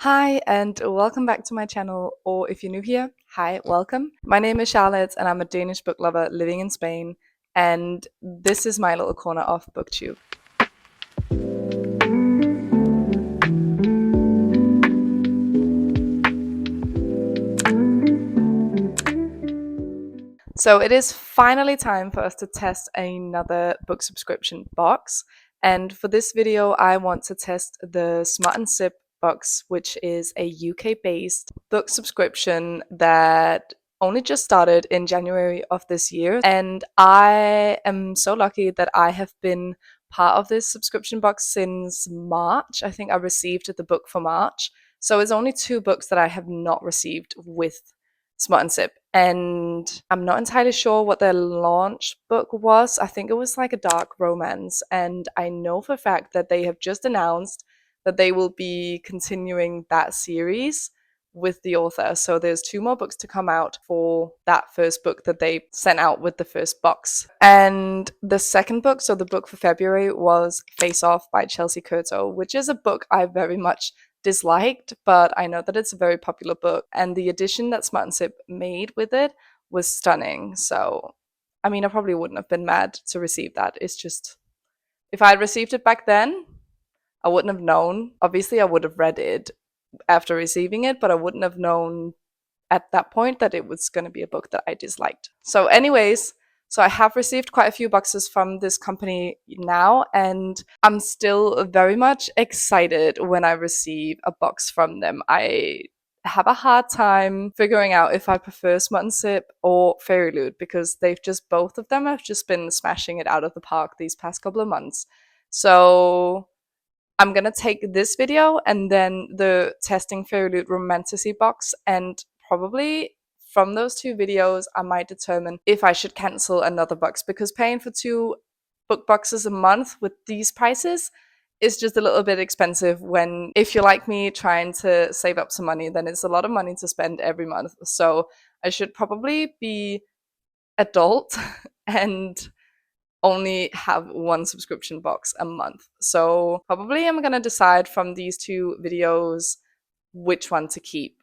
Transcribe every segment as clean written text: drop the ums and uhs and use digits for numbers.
Hi, and welcome back to my channel, or if you're new here, hi, welcome. My name is Charlotte, and I'm a Danish book lover living in Spain, and this is my little corner of BookTube. So it is finally time for us to test another book subscription box, and for this video, I want to test the Smut&Sip box, which is a UK-based book subscription that only just started in January of this year, and I am so lucky that I have been part of this subscription box since March. I think I received the book for March, so it's only 2 books that I have not received with Smut&Sip, and I'm not entirely sure what their launch book was. I think it was like a dark romance, and I know for a fact that they have just announced that they will be continuing that series with the author. So there's 2 more books to come out for that first book that they sent out with the first box. And the second book, so the book for February, was Face Off by Chelsea Curto, which is a book I very much disliked, but I know that it's a very popular book, and the edition that Smut&Sip made with it was stunning. So, I mean, I probably wouldn't have been mad to receive that. It's just, if I had received it back then, I wouldn't have known. Obviously, I would have read it after receiving it, but I wouldn't have known at that point that it was going to be a book that I disliked. So, anyways, so I have received quite a few boxes from this company now, and I'm still very much excited when I receive a box from them. I have a hard time figuring out if I prefer Smut&Sip or Fairy Loot, because both of them have just been smashing it out of the park these past couple of months. So I'm gonna take this video and then the testing Fairy Loot Romantasy box, and probably from those 2 videos I might determine if I should cancel another box, because paying for 2 book boxes a month with these prices is just a little bit expensive. When, if you're like me, trying to save up some money, then it's a lot of money to spend every month. So I should probably be adult and only have 1 subscription box a month. So probably I'm gonna decide from these 2 videos which one to keep,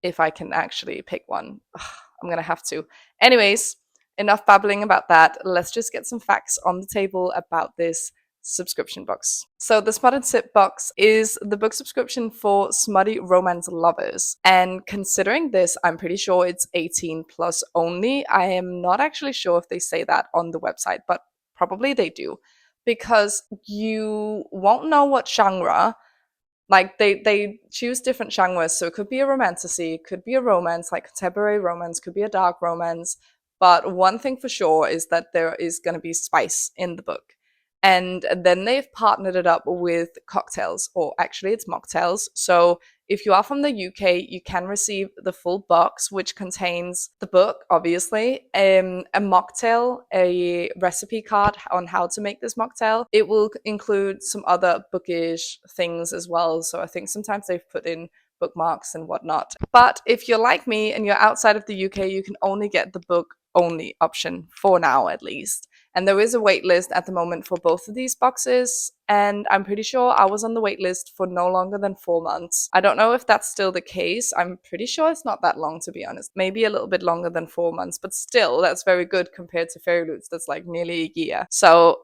if I can actually pick one. Ugh, I'm gonna have to. Anyways, enough babbling about that. Let's just get some facts on the table about this subscription box. So the Smut&Sip box is the book subscription for smutty romance lovers. And considering this, I'm pretty sure it's 18 plus only. I am not actually sure if they say that on the website, but probably they do, because you won't know what genre. Like, they choose different genres, so it could be a romantasy, it could be a romance, like contemporary romance, could be a dark romance. But one thing for sure is that there is going to be spice in the book. And then they've partnered it up with cocktails, or actually it's mocktails. So if you are from the UK, you can receive the full box, which contains the book, obviously, a mocktail, a recipe card on how to make this mocktail. It will include some other bookish things as well. So I think sometimes they've put in bookmarks and whatnot. But if you're like me and you're outside of the UK, you can only get the book only option for now, at least. And there is a wait list at the moment for both of these boxes, and I'm pretty sure I was on the wait list for no longer than 4 months. I don't know if that's still the case. I'm pretty sure it's not that long, to be honest. Maybe a little bit longer than 4 months, but still, that's very good compared to Fairy Loots that's like nearly a year. So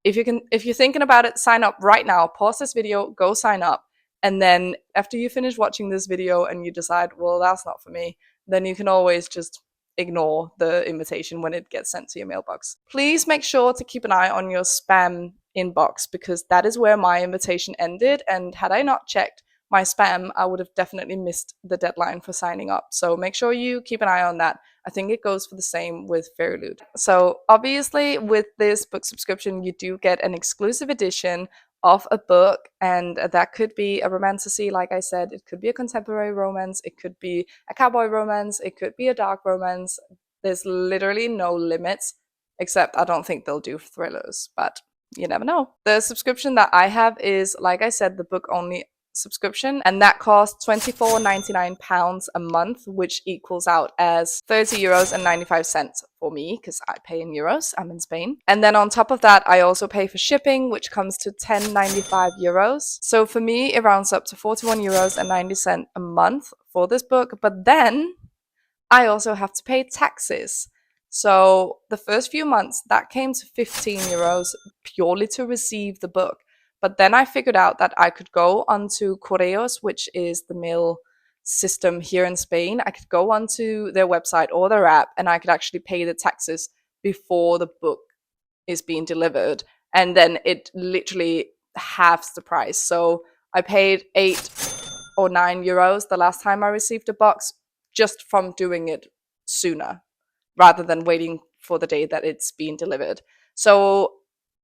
if you're thinking about it, sign up right now. Pause this video, go sign up, and then after you finish watching this video and you decide, well, that's not for me, then you can always just ignore the invitation when it gets sent to your mailbox. Please make sure to keep an eye on your spam inbox, because that is where my invitation ended, and had I not checked my spam, I would have definitely missed the deadline for signing up. So make sure you keep an eye on that. I think it goes for the same with Fairy Loot. So obviously with this book subscription, you do get an exclusive edition of a book, and that could be a romantasy, like I said, it could be a contemporary romance, it could be a cowboy romance, it could be a dark romance. There's literally no limits, except I don't think they'll do thrillers, but you never know. The subscription that I have is, like I said, the book only subscription, and that costs £24.99 a month, which equals out as €30.95 for me because I pay in euros. I'm in Spain. And then on top of that, I also pay for shipping, which comes to €10.95. So for me, it rounds up to €41.90 a month for this book. But then I also have to pay taxes. So the first few months, that came to €15 purely to receive the book. But then I figured out that I could go onto Correos, which is the mail system here in Spain. I could go onto their website or their app, and I could actually pay the taxes before the book is being delivered. And then it literally halves the price. So I paid €8 or €9 the last time I received a box, just from doing it sooner rather than waiting for the day that it's being delivered. So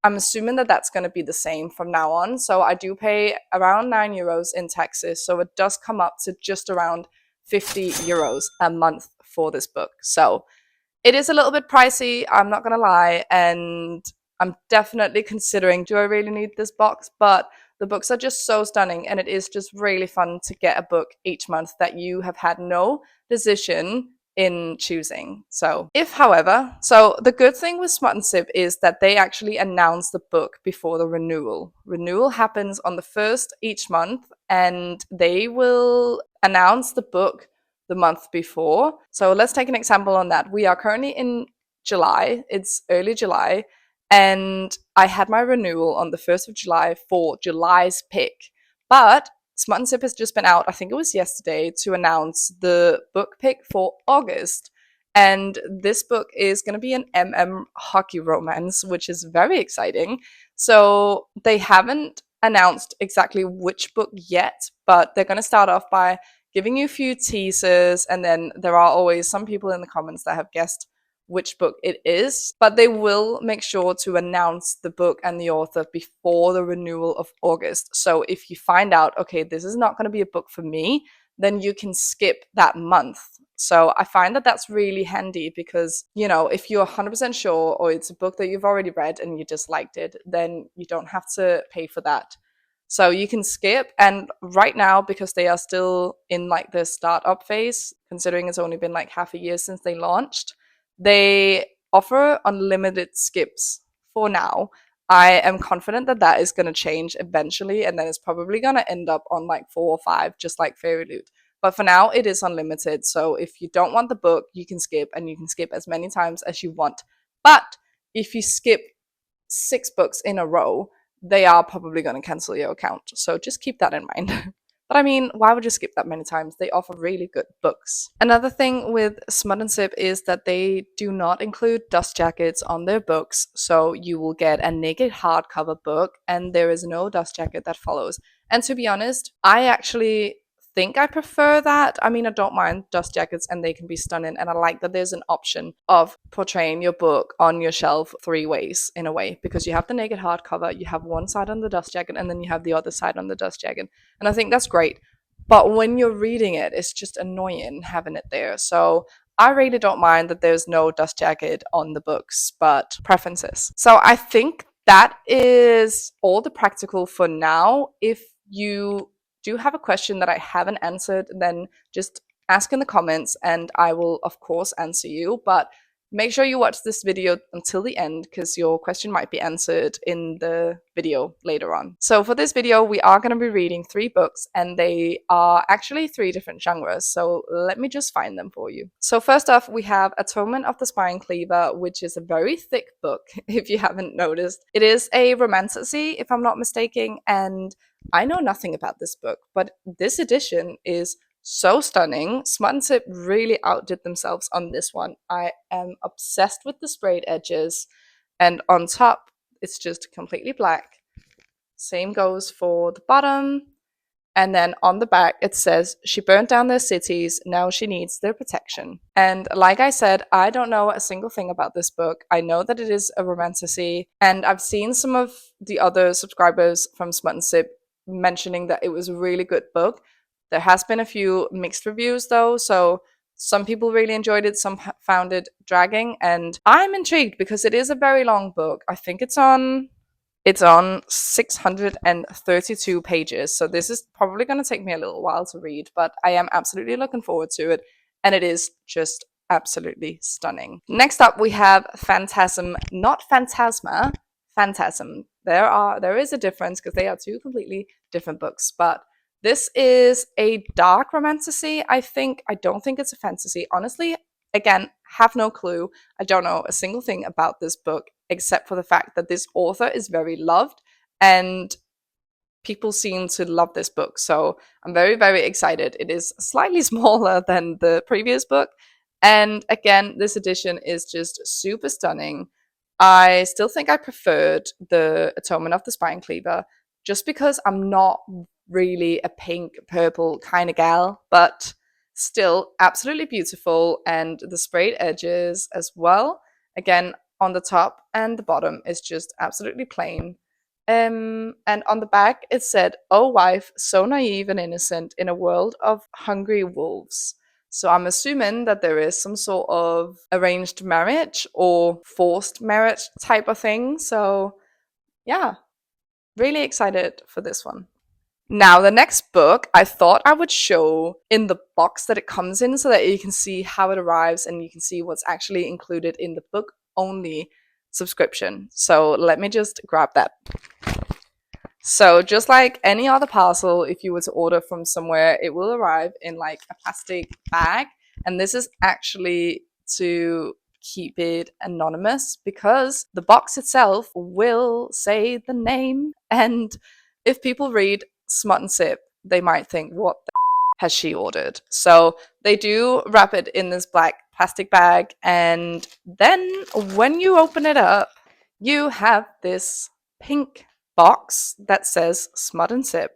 I'm assuming that that's going to be the same from now on. So I do pay around €9 in taxes. So it does come up to just around €50 a month for this book. So it is a little bit pricey, I'm not going to lie. And I'm definitely considering, do I really need this box? But the books are just so stunning, and it is just really fun to get a book each month that you have had no decision in choosing. So the good thing with Smut&Sip is that they actually announce the book before the renewal. Renewal happens on the first each month, and they will announce the book the month before. So let's take an example on that. We are currently in July. It's early July. And I had my renewal on the 1st of July for July's pick. But Smut&Sip has just been out, I think it was yesterday, to announce the book pick for August. And this book is going to be an hockey romance, which is very exciting. So they haven't announced exactly which book yet, but they're going to start off by giving you a few teasers. And then there are always some people in the comments that have guessed which book it is, but they will make sure to announce the book and the author before the renewal of August. So if you find out, okay, this is not going to be a book for me, then you can skip that month. So I find that that's really handy because, if you're 100% sure or it's a book that you've already read and you disliked it, then you don't have to pay for that. So you can skip. And right now, because they are still in like the startup phase, considering it's only been like half a year since they launched, they offer unlimited skips for now. I am confident that that is going to change eventually, and then it's probably going to end up on like 4 or 5, just like Fairy Loot. But for now, it is unlimited. So if you don't want the book, you can skip, and you can skip as many times as you want. But if you skip 6 books in a row, they are probably going to cancel your account. So just keep that in mind. But I mean, why would you skip that many times? They offer really good books. Another thing with Smut&Sip is that they do not include dust jackets on their books. So you will get a naked hardcover book, and there is no dust jacket that follows. And to be honest, I actually think I prefer that. I mean, I don't mind dust jackets, and they can be stunning, and I like that there's an option of portraying your book on your shelf 3 ways in a way, because you have the naked hardcover, you have one side on the dust jacket, and then you have the other side on the dust jacket, and I think that's great. But when you're reading it, it's just annoying having it there. So I really don't mind that there's no dust jacket on the books, but preferences. So I think that is all the practical for now. If you do have a question that I haven't answered, then just ask in the comments and I will of course answer you. But make sure you watch this video until the end, because your question might be answered in the video later on. So for this video, we are going to be reading 3 books, and they are actually 3 different genres. So let me just find them for you. So first off, we have Atonement of the Spine Cleaver, which is a very thick book, if you haven't noticed. It is a romantasy, if I'm not mistaken, and I know nothing about this book, but this edition is so stunning. Smut&Sip really outdid themselves on this one. I am obsessed with the sprayed edges, and on top, it's just completely black. Same goes for the bottom. And then on the back, it says, "She burnt down their cities, now she needs their protection." And like I said, I don't know a single thing about this book. I know that it is a romantasy, and I've seen some of the other subscribers from Smut&Sip mentioning that it was a really good book. There has been a few mixed reviews though, so some people really enjoyed it, some found it dragging, and I'm intrigued because it is a very long book. I think it's It's on 632 pages, so this is probably going to take me a little while to read, but I am absolutely looking forward to it, and it is just absolutely stunning. Next up, we have Phantasm, not Phantasma, Phantasm. There is a difference because they are two completely different books, but this is a dark romantasy, I think. I don't think it's a fantasy. Honestly, again, have no clue. I don't know a single thing about this book except for the fact that this author is very loved and people seem to love this book. So I'm very, very excited. It is slightly smaller than the previous book. And again, this edition is just super stunning. I still think I preferred the Atonement of the Spine Cleaver just because I'm not really a pink, purple kind of gal, but still absolutely beautiful. And the sprayed edges as well. Again, on the top and the bottom is just absolutely plain. And on the back it said, "Oh wife, so naive and innocent in a world of hungry wolves." So I'm assuming that there is some sort of arranged marriage or forced marriage type of thing. So yeah, really excited for this one. Now, the next book I thought I would show in the box that it comes in so that you can see how it arrives and you can see what's actually included in the book only subscription. So let me just grab that. So just like any other parcel, if you were to order from somewhere, it will arrive in like a plastic bag. And this is actually to keep it anonymous because the box itself will say the name. And if people read Smut&Sip, they might think, what the has she ordered? So they do wrap it in this black plastic bag. And then when you open it up, you have this pink box that says Smut&Sip,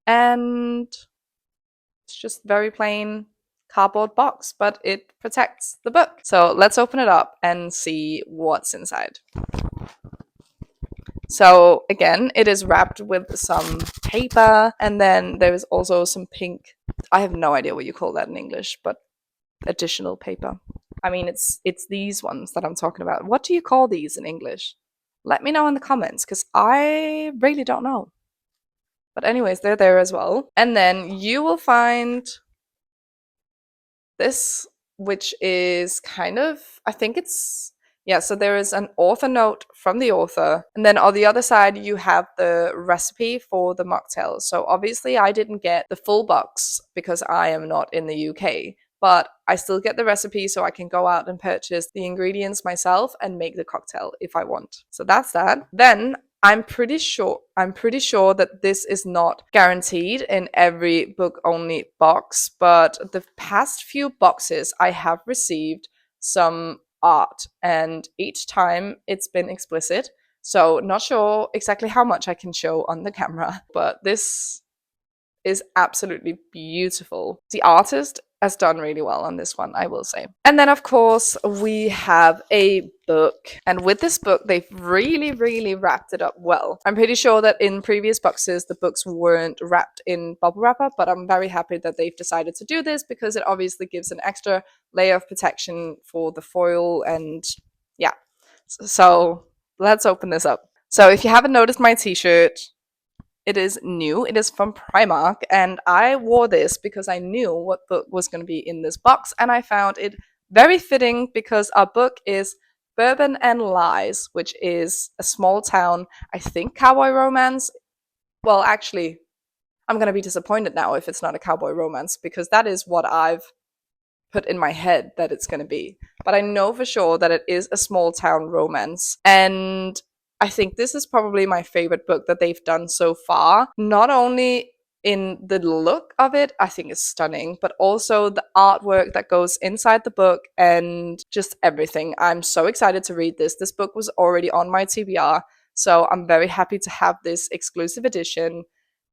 and it's just very plain cardboard box, but it protects the book. So let's open it up and see what's inside. So again, it is wrapped with some paper, and then there is also some pink, I have no idea what you call that in English, but additional paper. I mean, it's these ones that I'm talking about. What do you call these in English? Let me know in the comments, because I really don't know. But anyways, they're there as well. And then you will find this, which is kind of, I think it's, yeah, so there is an author note from the author. And then on the other side, you have the recipe for the mocktail. So obviously I didn't get the full box because I am not in the UK. But I still get the recipe so I can go out and purchase the ingredients myself and make the cocktail if I want. So that's that. Then I'm pretty sure that this is not guaranteed in every book only box, but the past few boxes I have received some art, and each time it's been explicit. So not sure exactly how much I can show on the camera, but this is absolutely beautiful. The artist has done really well on this one, I will say. And then, of course, we have a book. And with this book, they've really, really wrapped it up well. I'm pretty sure that in previous boxes, the books weren't wrapped in bubble wrapper, but I'm very happy that they've decided to do this because it obviously gives an extra layer of protection for the foil. And yeah, so let's open this up. So if you haven't noticed my t-shirt, it is new. It is from Primark, and I wore this because I knew what book was going to be in this box, and I found it very fitting because our book is Bourbon and Lies, which is a small town, I think, cowboy romance. Well, actually, I'm going to be disappointed now if it's not a cowboy romance because that is what I've put in my head that it's going to be. But I know for sure that it is a small town romance, and I think this is probably my favorite book that they've done so far. Not only in the look of it, I think it's stunning, but also the artwork that goes inside the book and just everything. I'm so excited to read this. This book was already on my TBR, so I'm very happy to have this exclusive edition.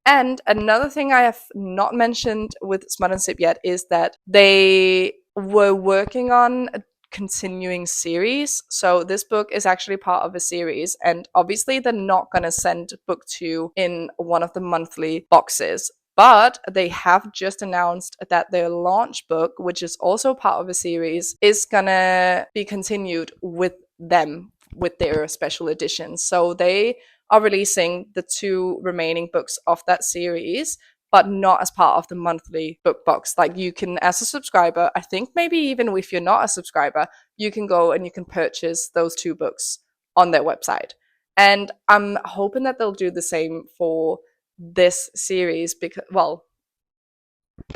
And another thing I have not mentioned with Smut&Sip yet is that they were working on a continuing series. So this book is actually part of a series, and obviously they're not going to send book 2 in one of the monthly boxes. But they have just announced that their launch book, which is also part of a series, is going to be continued with them, with their special editions. So they are releasing the 2 remaining books of that series, but not as part of the monthly book box. Like, you can, as a subscriber, I think maybe even if you're not a subscriber, you can go and you can purchase those 2 books on their website. And I'm hoping that they'll do the same for this series because, well,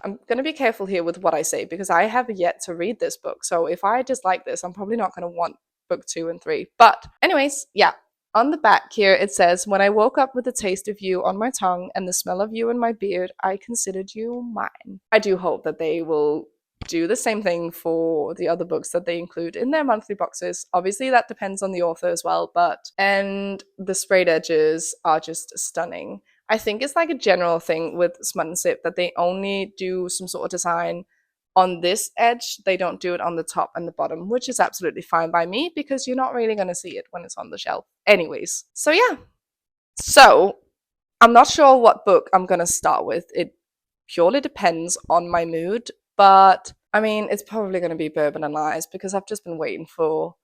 I'm going to be careful here with what I say because I have yet to read this book. So if I dislike this, I'm probably not going to want book 2 and 3. But, anyways, yeah. On the back here, it says, "When I woke up with the taste of you on my tongue and the smell of you in my beard, I considered you mine." I do hope that they will do the same thing for the other books that they include in their monthly boxes. Obviously, that depends on the author as well, and the sprayed edges are just stunning. I think it's like a general thing with Smut&Sip that they only do some sort of design on this edge. They don't do it on the top and the bottom, which is absolutely fine by me because you're not really going to see it when it's on the shelf. Anyways, so yeah. So I'm not sure what book I'm going to start with. It purely depends on my mood, but I mean, it's probably going to be Bourbon and Lies because I've just been waiting for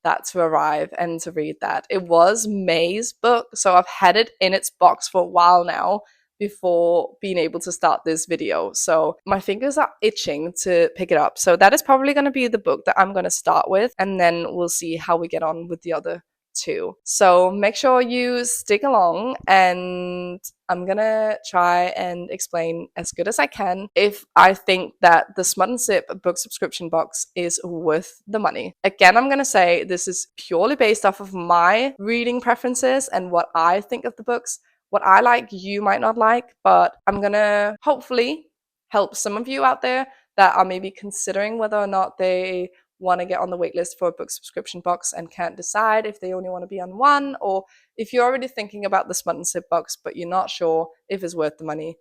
that to arrive and to read that. It was May's book, so I've had it in its box for a while now before being able to start this video. So my fingers are itching to pick it up. So that is probably going to be the book that I'm going to start with, and then we'll see how we get on with the other 2. So make sure you stick along, and I'm gonna try and explain as good as I can if I think that the Smut&Sip book subscription box is worth the money. Again, I'm gonna say this is purely based off of my reading preferences and what I think of the books. What I like, you might not like, but I'm gonna hopefully help some of you out there that are maybe considering whether or not they want to get on the waitlist for a book subscription box and can't decide if they only want to be on one, or if you're already thinking about the Smut&Sip box but you're not sure if it's worth the money.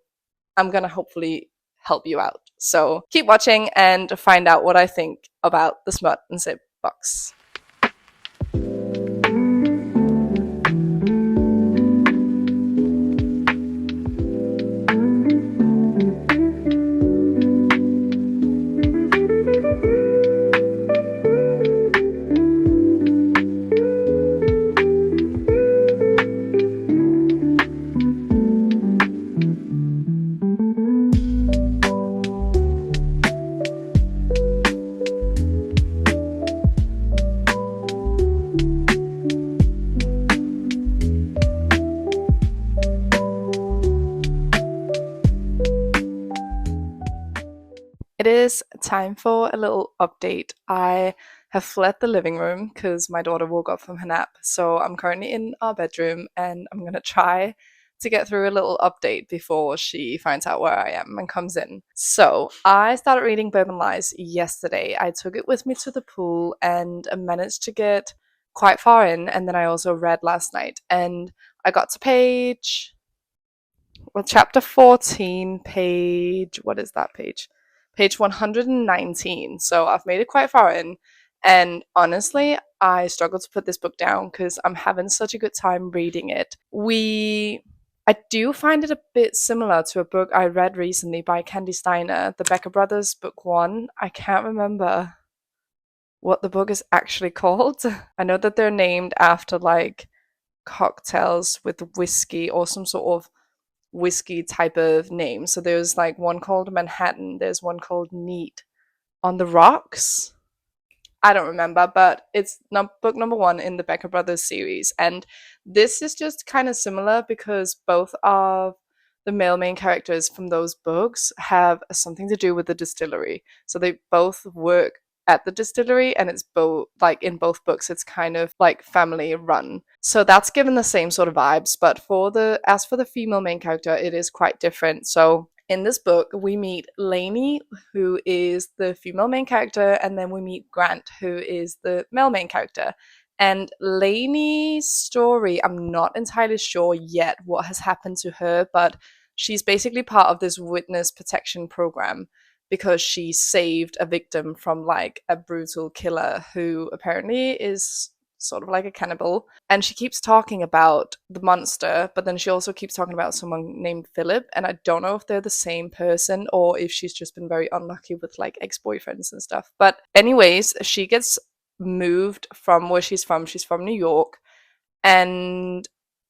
I'm gonna hopefully help you out. So keep watching and find out what I think about the Smut&Sip box. It is time for a little update. I have fled the living room because my daughter woke up from her nap. So I'm currently in our bedroom and I'm going to try to get through a little update before she finds out where I am and comes in. So I started reading Bourbon Lies yesterday. I took it with me to the pool and managed to get quite far in. And then I also read last night and I got to chapter 14, what is that page? Page 119. So I've made it quite far in. And honestly, I struggle to put this book down because I'm having such a good time reading it. I do find it a bit similar to a book I read recently by Candy Steiner, the Becker Brothers, book 1. I can't remember what the book is actually called. I know that they're named after like cocktails with whiskey or some sort of whiskey type of name. So there's like one called Manhattan, there's one called Neat on the Rocks. I don't remember, but it's book number 1 in the Becker Brothers series. And this is just kind of similar because both of the male main characters from those books have something to do with the distillery. So they both work at the distillery, and it's both like in both books it's kind of like family run. So that's given the same sort of vibes, but as for the female main character, it is quite different. So in this book, we meet Lainey, who is the female main character, and then we meet Grant, who is the male main character. And Lainey's story, I'm not entirely sure yet what has happened to her, but she's basically part of this witness protection program because she saved a victim from like a brutal killer who apparently is sort of like a cannibal. And she keeps talking about the monster, but then she also keeps talking about someone named Philip. And I don't know if they're the same person or if she's just been very unlucky with like ex-boyfriends and stuff. But anyways, she gets moved from where she's from. She's from New York. And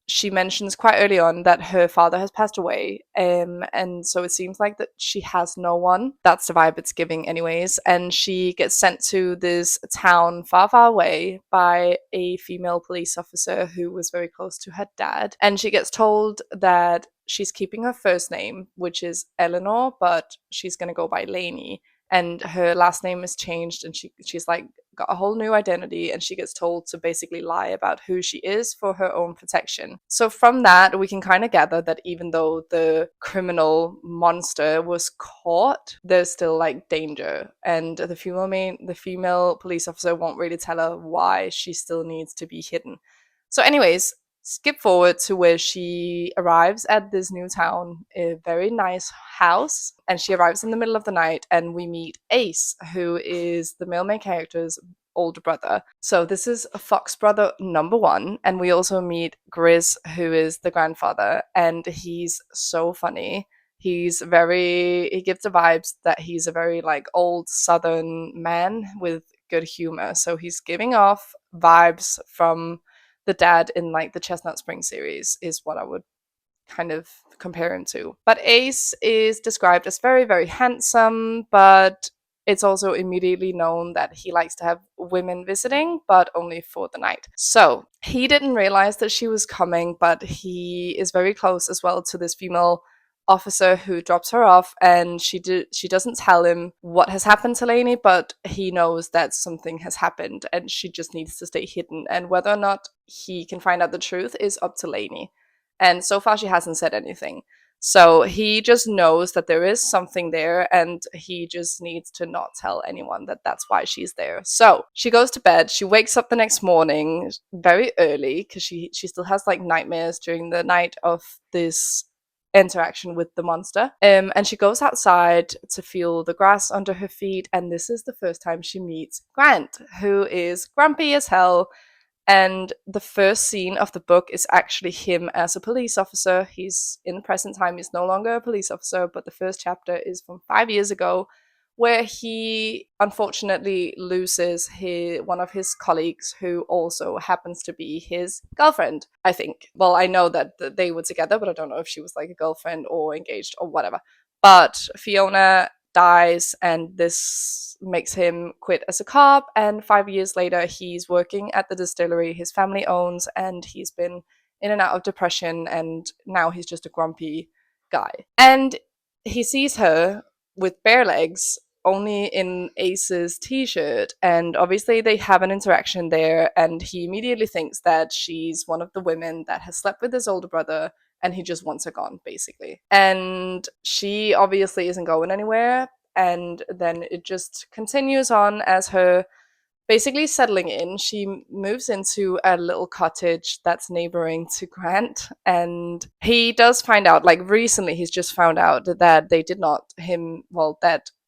she mentions quite early on that her father has passed away, and so it seems like that she has no one. That's the vibe it's giving, anyways. And she gets sent to this town far, far away by a female police officer who was very close to her dad. And she gets told that she's keeping her first name, which is Eleanor, but she's gonna go by Lainey. And her last name is changed, and she's like got a whole new identity, and she gets told to basically lie about who she is for her own protection. So from that, we can kind of gather that even though the criminal monster was caught, there's still like danger, and the female police officer won't really tell her why she still needs to be hidden. So, anyways, skip forward to where she arrives at this new town, a very nice house, and she arrives in the middle of the night, and we meet Ace, who is the male main character's older brother. So this is Fox brother number one, and we also meet Grizz, who is the grandfather, and he's so funny. He gives the vibes that he's a very like old southern man with good humor. So he's giving off vibes from the dad in like the Chestnut Spring series, is what I would kind of compare him to. But Ace is described as very, very handsome, but it's also immediately known that he likes to have women visiting, but only for the night. So he didn't realize that she was coming, but he is very close as well to this female officer who drops her off, and she doesn't tell him what has happened to Lainey, but he knows that something has happened and she just needs to stay hidden, and whether or not he can find out the truth is up to Lainey. And so far she hasn't said anything. So he just knows that there is something there, and he just needs to not tell anyone that that's why she's there. So she goes to bed. She wakes up the next morning very early because she still has like nightmares during the night of this interaction with the monster. And she goes outside to feel the grass under her feet, and this is the first time she meets Grant, who is grumpy as hell. And the first scene of the book is actually him as a police officer. He's in the present time, he's no longer a police officer, but the first chapter is from 5 years ago, where he unfortunately loses one of his colleagues, who also happens to be his girlfriend, I think. Well, I know that they were together, but I don't know if she was like a girlfriend or engaged or whatever. But Fiona dies, and this makes him quit as a cop. And 5 years later, he's working at the distillery his family owns, and he's been in and out of depression, and now he's just a grumpy guy. And he sees her with bare legs, only in Ace's t-shirt, and obviously they have an interaction there, and he immediately thinks that she's one of the women that has slept with his older brother, and he just wants her gone, basically. And she obviously isn't going anywhere, and then it just continues on as her basically settling in. She moves into a little cottage that's neighboring to Grant, and he does find out, like recently, he's just found out that that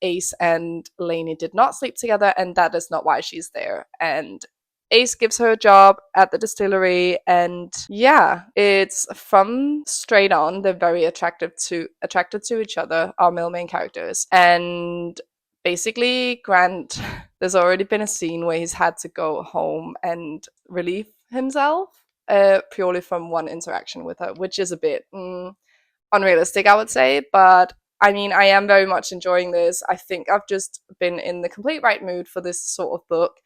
Ace and Lainey did not sleep together, and that is not why she's there. And Ace gives her a job at the distillery, and yeah, it's from straight on they're very attracted to each other, our male main characters. And basically, Grant, there's already been a scene where he's had to go home and relieve himself, purely from one interaction with her, which is a bit unrealistic, I would say. But I mean, I am very much enjoying this. I think I've just been in the complete right mood for this sort of book,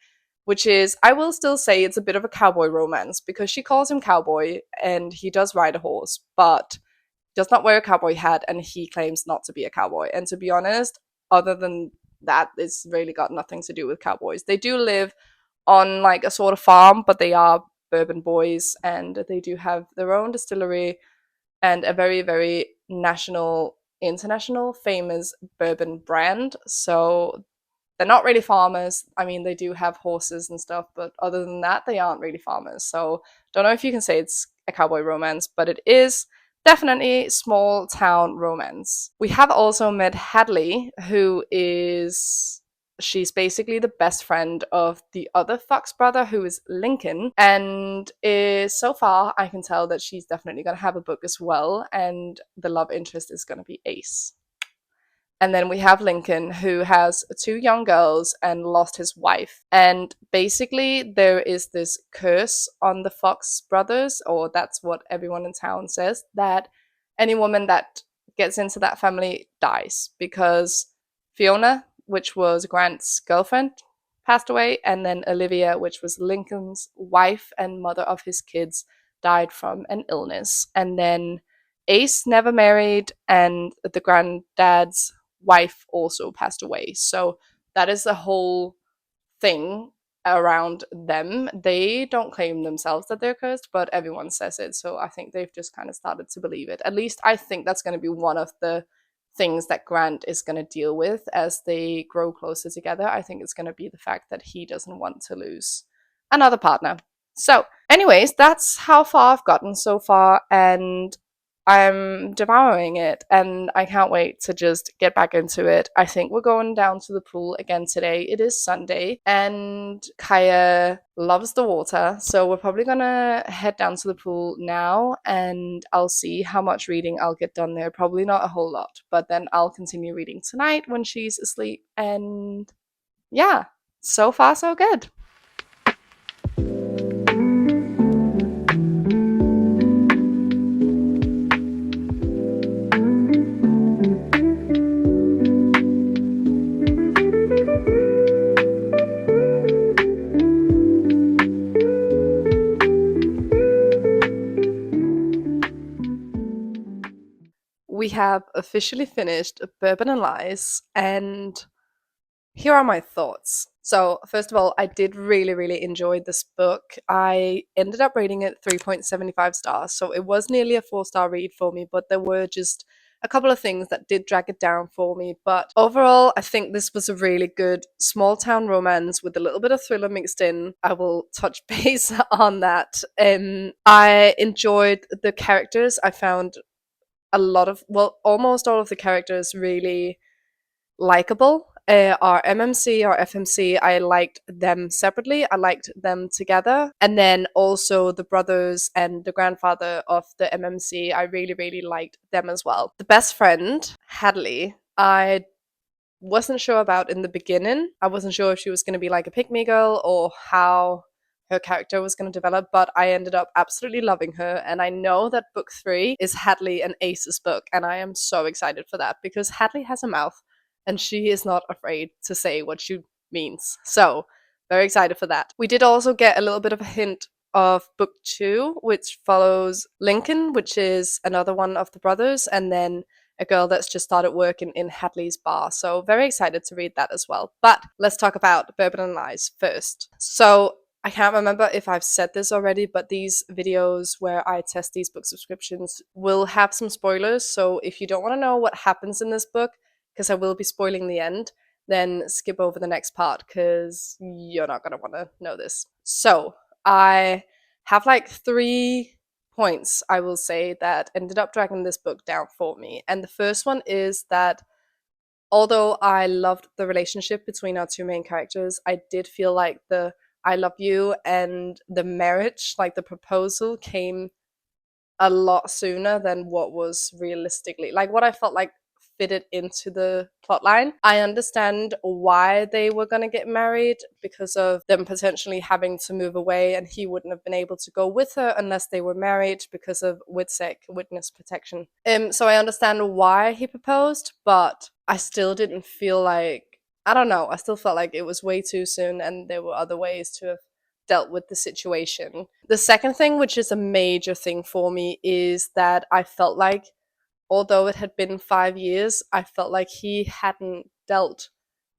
which is, I will still say it's a bit of a cowboy romance, because she calls him cowboy and he does ride a horse, but does not wear a cowboy hat, and he claims not to be a cowboy. And to be honest, other than that, it's really got nothing to do with cowboys. They do live on like a sort of farm, but they are bourbon boys, and they do have their own distillery and a very, very international famous bourbon brand. So they're not really farmers. I mean, they do have horses and stuff, but other than that, they aren't really farmers. So don't know if you can say it's a cowboy romance, but it is definitely small town romance. We have also met Hadley, she's basically the best friend of the other Fox brother, who is Lincoln, and so far I can tell that she's definitely going to have a book as well, and the love interest is going to be Ace. And then we have Lincoln, who has two young girls and lost his wife. And basically, there is this curse on the Fox brothers, or that's what everyone in town says, that any woman that gets into that family dies because Fiona, which was Grant's girlfriend, passed away, and then Olivia, which was Lincoln's wife and mother of his kids, died from an illness. And then Ace never married, and the granddad's wife also passed away. So that is the whole thing around them. They don't claim themselves that they're cursed, but everyone says it. So I think they've just kind of started to believe it. At least I think that's going to be one of the things that Grant is going to deal with as they grow closer together. I think it's going to be the fact that he doesn't want to lose another partner. So, anyways, that's how far I've gotten so far, and I'm devouring it, and I can't wait to just get back into it. I think we're going down to the pool again today. It is Sunday, and Kaya loves the water, so we're probably gonna head down to the pool now, and I'll see how much reading I'll get done there. Probably not a whole lot, but then I'll continue reading tonight when she's asleep, and yeah, so far so good. We have officially finished Bourbon and Lies, and here are my thoughts. So, first of all, I did really, really enjoy this book. I ended up rating it 3.75 stars, so it was nearly a 4-star read for me, but there were just a couple of things that did drag it down for me. But overall, I think this was a really good small town romance with a little bit of thriller mixed in. I will touch base on that. I enjoyed the characters. I found a lot of, well, almost all of the characters really likable. Our MMC, our FMC, I liked them separately. I liked them together. And then also the brothers and the grandfather of the MMC, I really, really liked them as well. The best friend, Hadley, I wasn't sure about in the beginning. I wasn't sure if she was going to be like a pick me girl or how her character was going to develop, but I ended up absolutely loving her. And I know that book 3 is Hadley and Ace's book, and I am so excited for that because Hadley has a mouth and she is not afraid to say what she means. So, very excited for that. We did also get a little bit of a hint of book 2, which follows Lincoln, which is another one of the brothers, and then a girl that's just started working in Hadley's bar. So very excited to read that as well. But let's talk about Bourbon and Lies first. So I can't remember if I've said this already, but these videos where I test these book subscriptions will have some spoilers. So if you don't want to know what happens in this book, because I will be spoiling the end, then skip over the next part because you're not going to want to know this. So I have like 3 points, I will say, that ended up dragging this book down for me. And the first one is that although I loved the relationship between our two main characters, I did feel like the I love you and the marriage, like the proposal, came a lot sooner than what was realistically, like what I felt like fitted into the plot line. I understand why they were going to get married because of them potentially having to move away, and he wouldn't have been able to go with her unless they were married because of WITSEC, witness protection. So I understand why he proposed, but I still didn't feel like, I don't know, I still felt like it was way too soon and there were other ways to have dealt with the situation. The second thing, which is a major thing for me, is that I felt like, although it had been 5 years, I felt like he hadn't dealt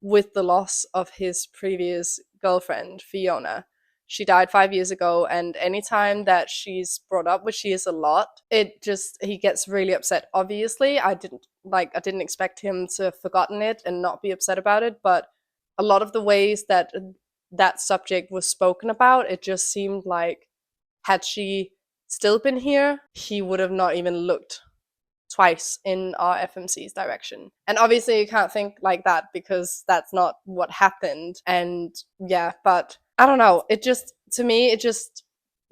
with the loss of his previous girlfriend, Fiona. She died 5 years ago, and anytime that she's brought up, which she is a lot, he gets really upset. Obviously, I didn't expect him to have forgotten it and not be upset about it, but a lot of the ways that that subject was spoken about, it just seemed like had she still been here, he would have not even looked twice in our FMC's direction. And obviously you can't think like that because that's not what happened. And yeah, but I don't know. It just, to me, it just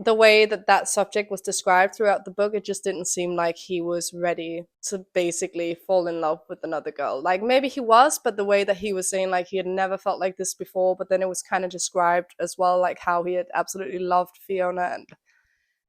the way that that subject was described throughout the book, it just didn't seem like he was ready to basically fall in love with another girl. Like maybe he was, but the way that he was saying like he had never felt like this before, but then it was kind of described as well, like how he had absolutely loved Fiona, and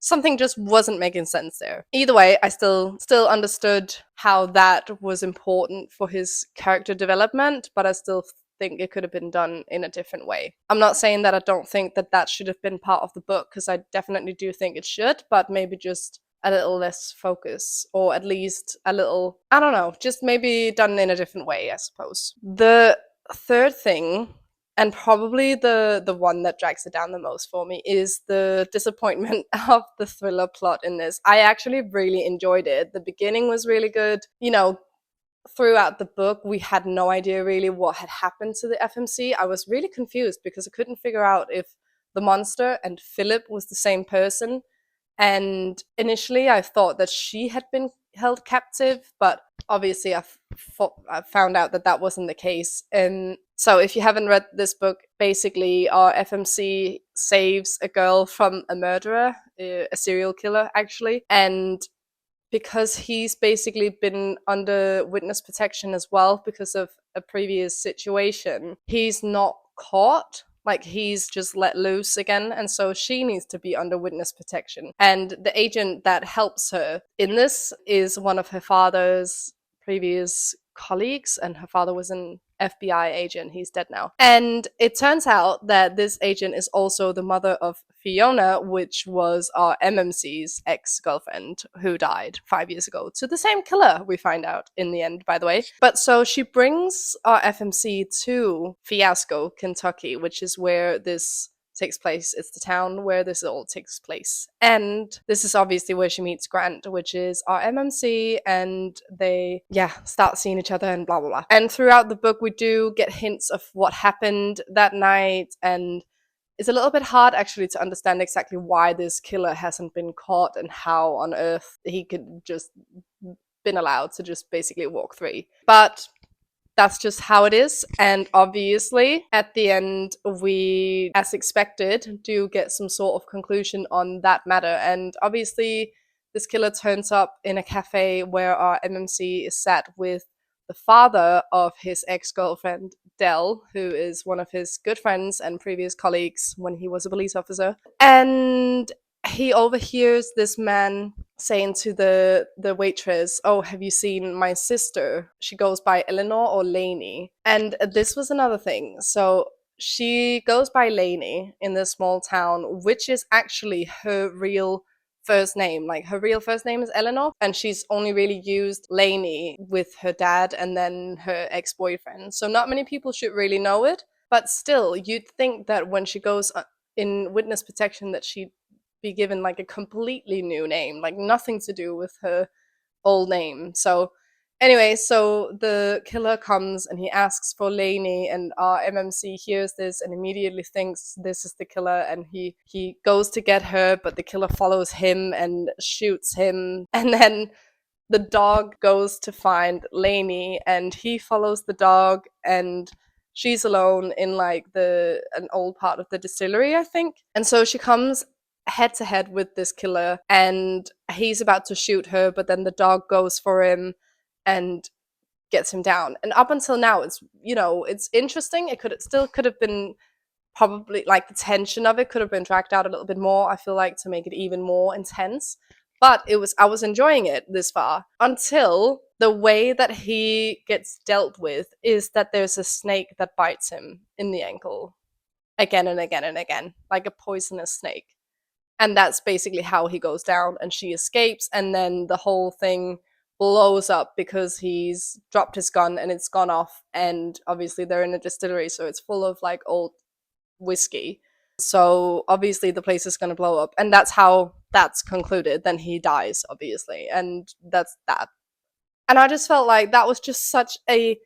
something just wasn't making sense there. Either way, I still understood how that was important for his character development, but I still think it could have been done in a different way. I'm not saying that I don't think that that should have been part of the book, because I definitely do think it should, but maybe just a little less focus, or at least a little, I don't know, just maybe done in a different way, I suppose. The third thing, and probably the one that drags it down the most for me, is the disappointment of the thriller plot in this. I actually really enjoyed it. The beginning was really good. You know, throughout the book, we had no idea really what had happened to the FMC. I was really confused because I couldn't figure out if the monster and Philip was the same person. And initially, I thought that she had been held captive, but obviously, I found out that that wasn't the case. And so, if you haven't read this book, basically, our FMC saves a girl from a murderer, a serial killer, actually. And because he's basically been under witness protection as well because of a previous situation, he's not caught. Like he's just let loose again, and so she needs to be under witness protection. And the agent that helps her in this is one of her father's previous colleagues, and her father was an FBI agent. He's dead now. And it turns out that this agent is also the mother of Fiona, which was our MMC's ex-girlfriend who died 5 years ago, to the same killer, we find out in the end, by the way. But so she brings our FMC to Fiasco, Kentucky, which is where this takes place. It's the town where this all takes place. And this is obviously where she meets Grant, which is our MMC, and they, start seeing each other and blah, blah, blah. And throughout the book, we do get hints of what happened that night, and it's a little bit hard actually to understand exactly why this killer hasn't been caught and how on earth he could just been allowed to just basically walk free. But that's just how it is. And obviously, at the end, we, as expected, do get some sort of conclusion on that matter. And obviously, this killer turns up in a cafe where our MMC is sat with the father of his ex-girlfriend, Dell, who is one of his good friends and previous colleagues when he was a police officer. And he overhears this man saying to the waitress, "Oh, have you seen my sister? She goes by Eleanor or Lainey." And this was another thing. So she goes by Lainey in this small town, which is actually her real first name. Like her real first name is Eleanor, and she's only really used Lainey with her dad and then her ex-boyfriend. So not many people should really know it, but still, you'd think that when she goes in witness protection that she'd be given like a completely new name, like nothing to do with her old name. So anyway, so the killer comes and he asks for Lainey, and our MMC hears this and immediately thinks this is the killer, and he goes to get her, but the killer follows him and shoots him. And then the dog goes to find Lainey, and he follows the dog, and she's alone in like an old part of the distillery, I think. And so she comes head to head with this killer, and he's about to shoot her, but then the dog goes for him and gets him down. And up until now, it's interesting. It could have been, probably, like, the tension of it could have been dragged out a little bit more, I feel like, to make it even more intense. But I was enjoying it this far, until the way that he gets dealt with is that there's a snake that bites him in the ankle again and again and again, like a poisonous snake. And that's basically how he goes down, and she escapes, and then the whole thing blows up because he's dropped his gun and it's gone off, and obviously they're in a distillery, so it's full of like old whiskey. So obviously the place is going to blow up, and that's how that's concluded. Then he dies, obviously, and that's that. And I just felt like that was just such a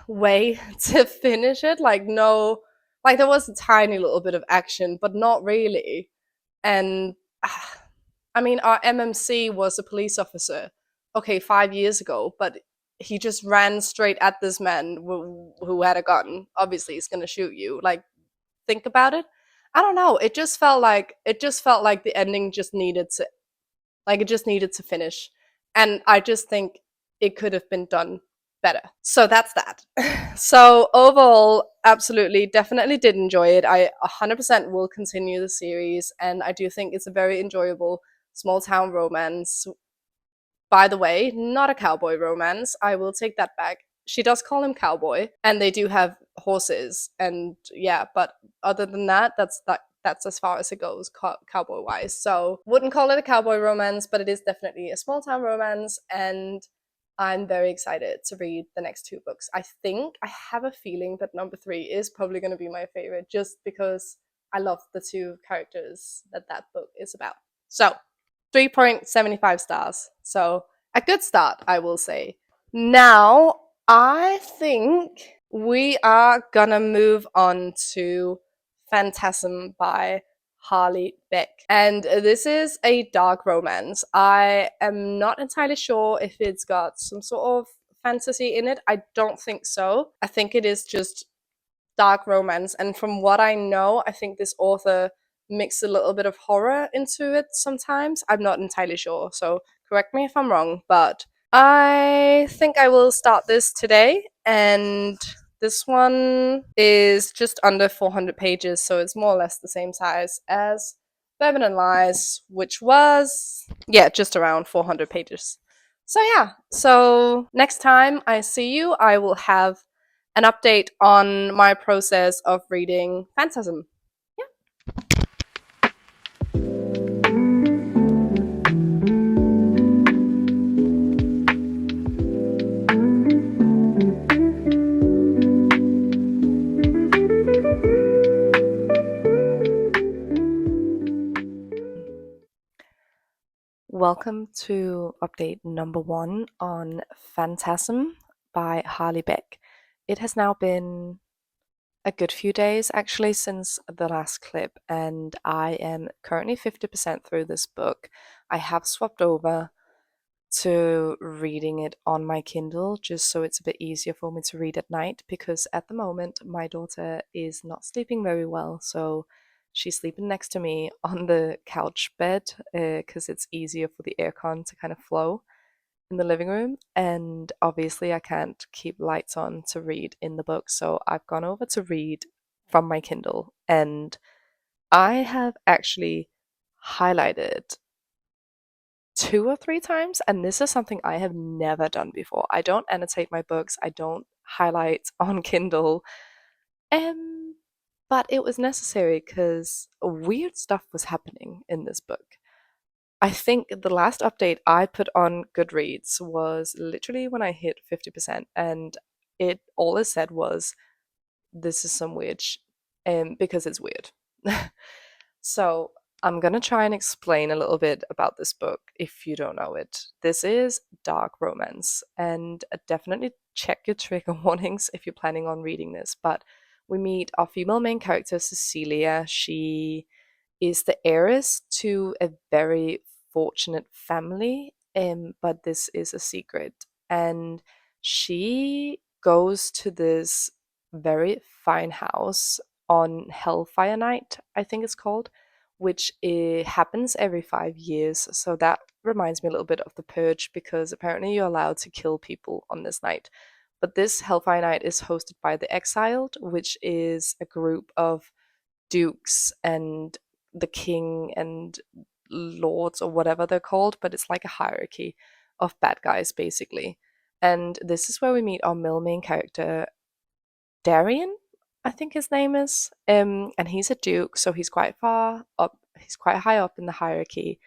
way to finish it. Like, no, like there was a tiny little bit of action, but not really. And I mean, our MMC was a police officer, okay, 5 years ago, but he just ran straight at this man who had a gun. Obviously, he's gonna shoot you. Like, think about it. I don't know. It just felt like the ending just needed to, like, it just needed to finish, and I just think it could have been done better. So that's that. So overall, absolutely, definitely did enjoy it. I 100% will continue the series, and I do think it's a very enjoyable small town romance. By the way, not a cowboy romance. I will take that back. She does call him cowboy, and they do have horses, and yeah. But other than that, that's as far as it goes, cowboy wise. So wouldn't call it a cowboy romance, but it is definitely a small town romance, and I'm very excited to read the next two books. I think I have a feeling that number three is probably going to be my favorite, just because I love the two characters that that book is about. So 3.75 stars. So a good start, I will say. Now, I think we are gonna move on to Phantasm by Harley Beck. And this is a dark romance. I am not entirely sure if it's got some sort of fantasy in it. I don't think so. I think it is just dark romance. And from what I know, I think this author mix a little bit of horror into it sometimes. I'm not entirely sure, so correct me if I'm wrong, but I think I will start this today, and this one is just under 400 pages, so it's more or less the same size as Bourbon and Lies, which was, yeah, just around 400 pages. So yeah, so next time I see you, I will have an update on my process of reading Phantasm. Welcome to update number 1 on Phantasm by Harley Beck. It has now been a good few days actually since the last clip, and I am currently 50% through this book. I have swapped over to reading it on my Kindle just so it's a bit easier for me to read at night, because at the moment my daughter is not sleeping very well, so she's sleeping next to me on the couch bed because it's easier for the aircon to kind of flow in the living room, and obviously I can't keep lights on to read in the book, so I've gone over to read from my Kindle, and I have actually highlighted 2 or 3 times, and this is something I have never done before. I don't annotate my books, I don't highlight on Kindle, um, but it was necessary because weird stuff was happening in this book. I think the last update I put on Goodreads was literally when I hit 50%, and it all it said was, "This is some weird," because it's weird. So I'm gonna try and explain a little bit about this book if you don't know it. This is dark romance, and definitely check your trigger warnings if you're planning on reading this. But we meet our female main character, Cecilia. She is the heiress to a very fortunate family, but this is a secret. And she goes to this very fine house on Hellfire Night, I think it's called, which happens every 5 years. So that reminds me a little bit of The Purge, because apparently you're allowed to kill people on this night. But this Hellfire Night is hosted by the Exiled, which is a group of dukes and the king and lords, or whatever they're called, but it's like a hierarchy of bad guys basically. And this is where we meet our male main character, Darian, I think his name is. And he's a duke, so he's quite far up, he's quite high up in the hierarchy.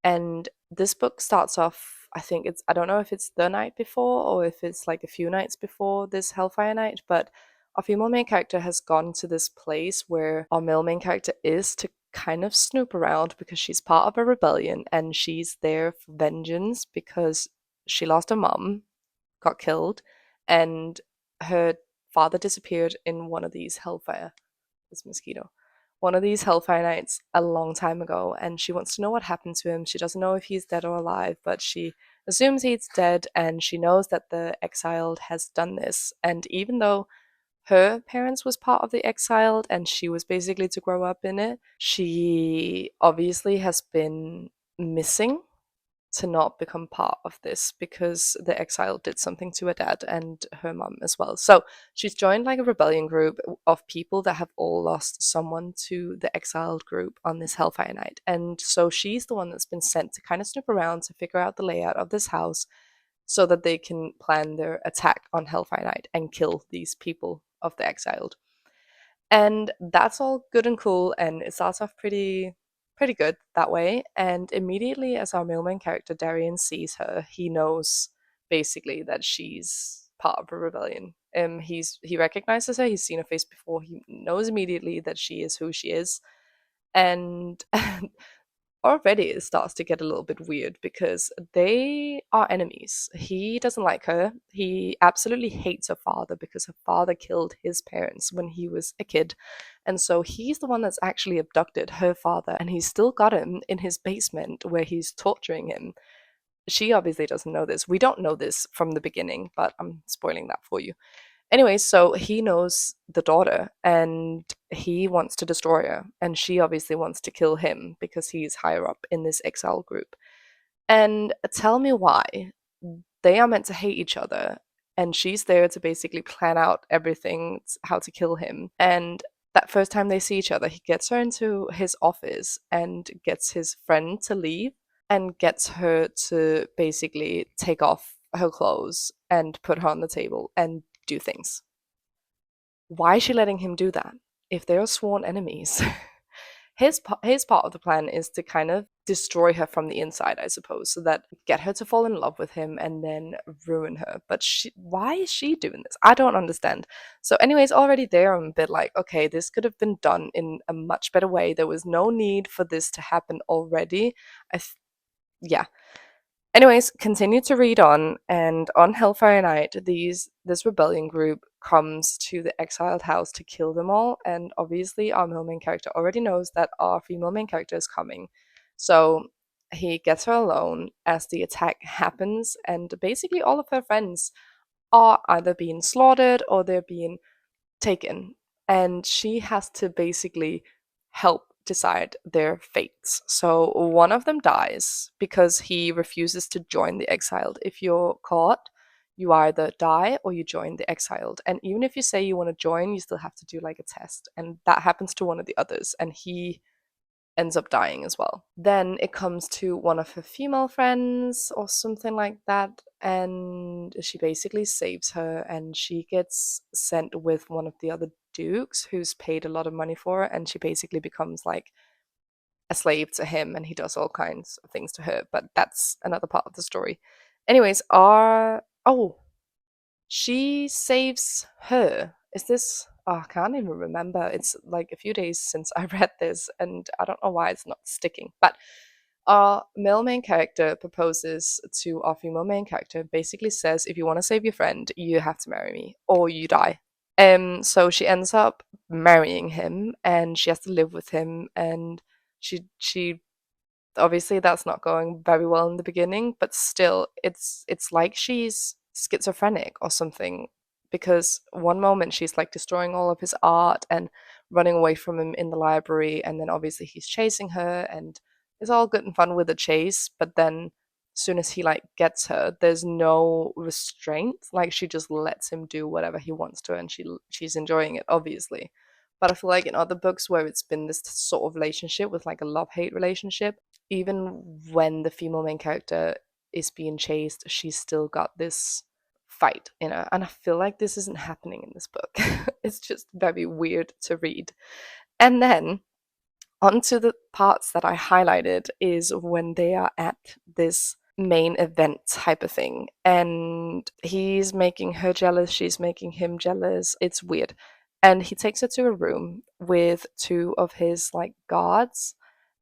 And this book starts off, I think it's, I don't know if it's the night before or if it's like a few nights before this Hellfire Night, but our female main character has gone to this place where our male main character is to kind of snoop around, because she's part of a rebellion and she's there for vengeance because she lost her mom, got killed, and her father disappeared in one of these Hellfire, this mosquito, one of these Hellfire Nights a long time ago, and she wants to know what happened to him. She doesn't know if he's dead or alive, but she assumes he's dead, and she knows that the Exiled has done this. And even though her parents was part of the exiled and she was basically to grow up in it. She obviously has been missing to not become part of this because the exile did something to her dad and her mum as well. So she's joined like a rebellion group of people that have all lost someone to the exiled group on this Hellfire Night. And so she's the one that's been sent to kind of snoop around to figure out the layout of this house so that they can plan their attack on Hellfire Night and kill these people of the exiled. And that's all good and cool, and it starts off pretty good that way. And immediately, as our main character Darian sees her, he knows basically that she's part of a rebellion. He recognizes her. He's seen her face before. He knows immediately that she is who she is, and already it starts to get a little bit weird because they are enemies. He doesn't like her. He absolutely hates her father because her father killed his parents when he was a kid. And so he's the one that's actually abducted her father, and he's still got him in his basement where he's torturing him. She obviously doesn't know this. We don't know this from the beginning, but I'm spoiling that for you. Anyway, so he knows the daughter and he wants to destroy her, and she obviously wants to kill him because he's higher up in this exile group. And tell me why. They are meant to hate each other, and she's there to basically plan out everything, how to kill him. And that first time they see each other, he gets her into his office and gets his friend to leave and gets her to basically take off her clothes and put her on the table and do things. Why is she letting him do that if they're sworn enemies? His part of the plan is to kind of destroy her from the inside, I suppose, so that get her to fall in love with him and then ruin her. But why is she doing this? I don't understand. So, anyways, already there, I'm a bit like, okay, this could have been done in a much better way. There was no need for this to happen already. Yeah. Anyways, continue to read on, and on Hellfire Night, this rebellion group comes to the exiled house to kill them all, and obviously our male main character already knows that our female main character is coming. So he gets her alone as the attack happens, and basically all of her friends are either being slaughtered or they're being taken, and she has to basically help decide their fates. So one of them dies because he refuses to join the exiled. If you're caught, you either die or you join the exiled. And even if you say you want to join, you still have to do like a test. And that happens to one of the others, and he ends up dying as well. Then it comes to one of her female friends or something like that, and she basically saves her, and she gets sent with one of the other dukes who's paid a lot of money for her, and she basically becomes like a slave to him, and he does all kinds of things to her, but that's another part of the story. Anyways, she saves her. Is this? Oh, I can't even remember. It's like a few days since I read this, and I don't know why it's not sticking. But our male main character proposes to our female main character, basically says, if you want to save your friend, you have to marry me or you die. So she ends up marrying him, and she has to live with him, and she obviously that's not going very well in the beginning, but still it's like she's schizophrenic or something, because one moment she's like destroying all of his art and running away from him in the library, and then obviously he's chasing her, and it's all good and fun with the chase, but then as soon as he like gets her, there's no restraint. Like she just lets him do whatever he wants to, and she's enjoying it obviously. But I feel like in other books where it's been this sort of relationship with like a love-hate relationship, even when the female main character is being chased, she's still got this fight in her. And I feel like this isn't happening in this book. It's just very weird to read. And then onto the parts that I highlighted is when they are at this main event type of thing. And he's making her jealous, she's making him jealous. It's weird. And he takes her to a room with two of his like guards,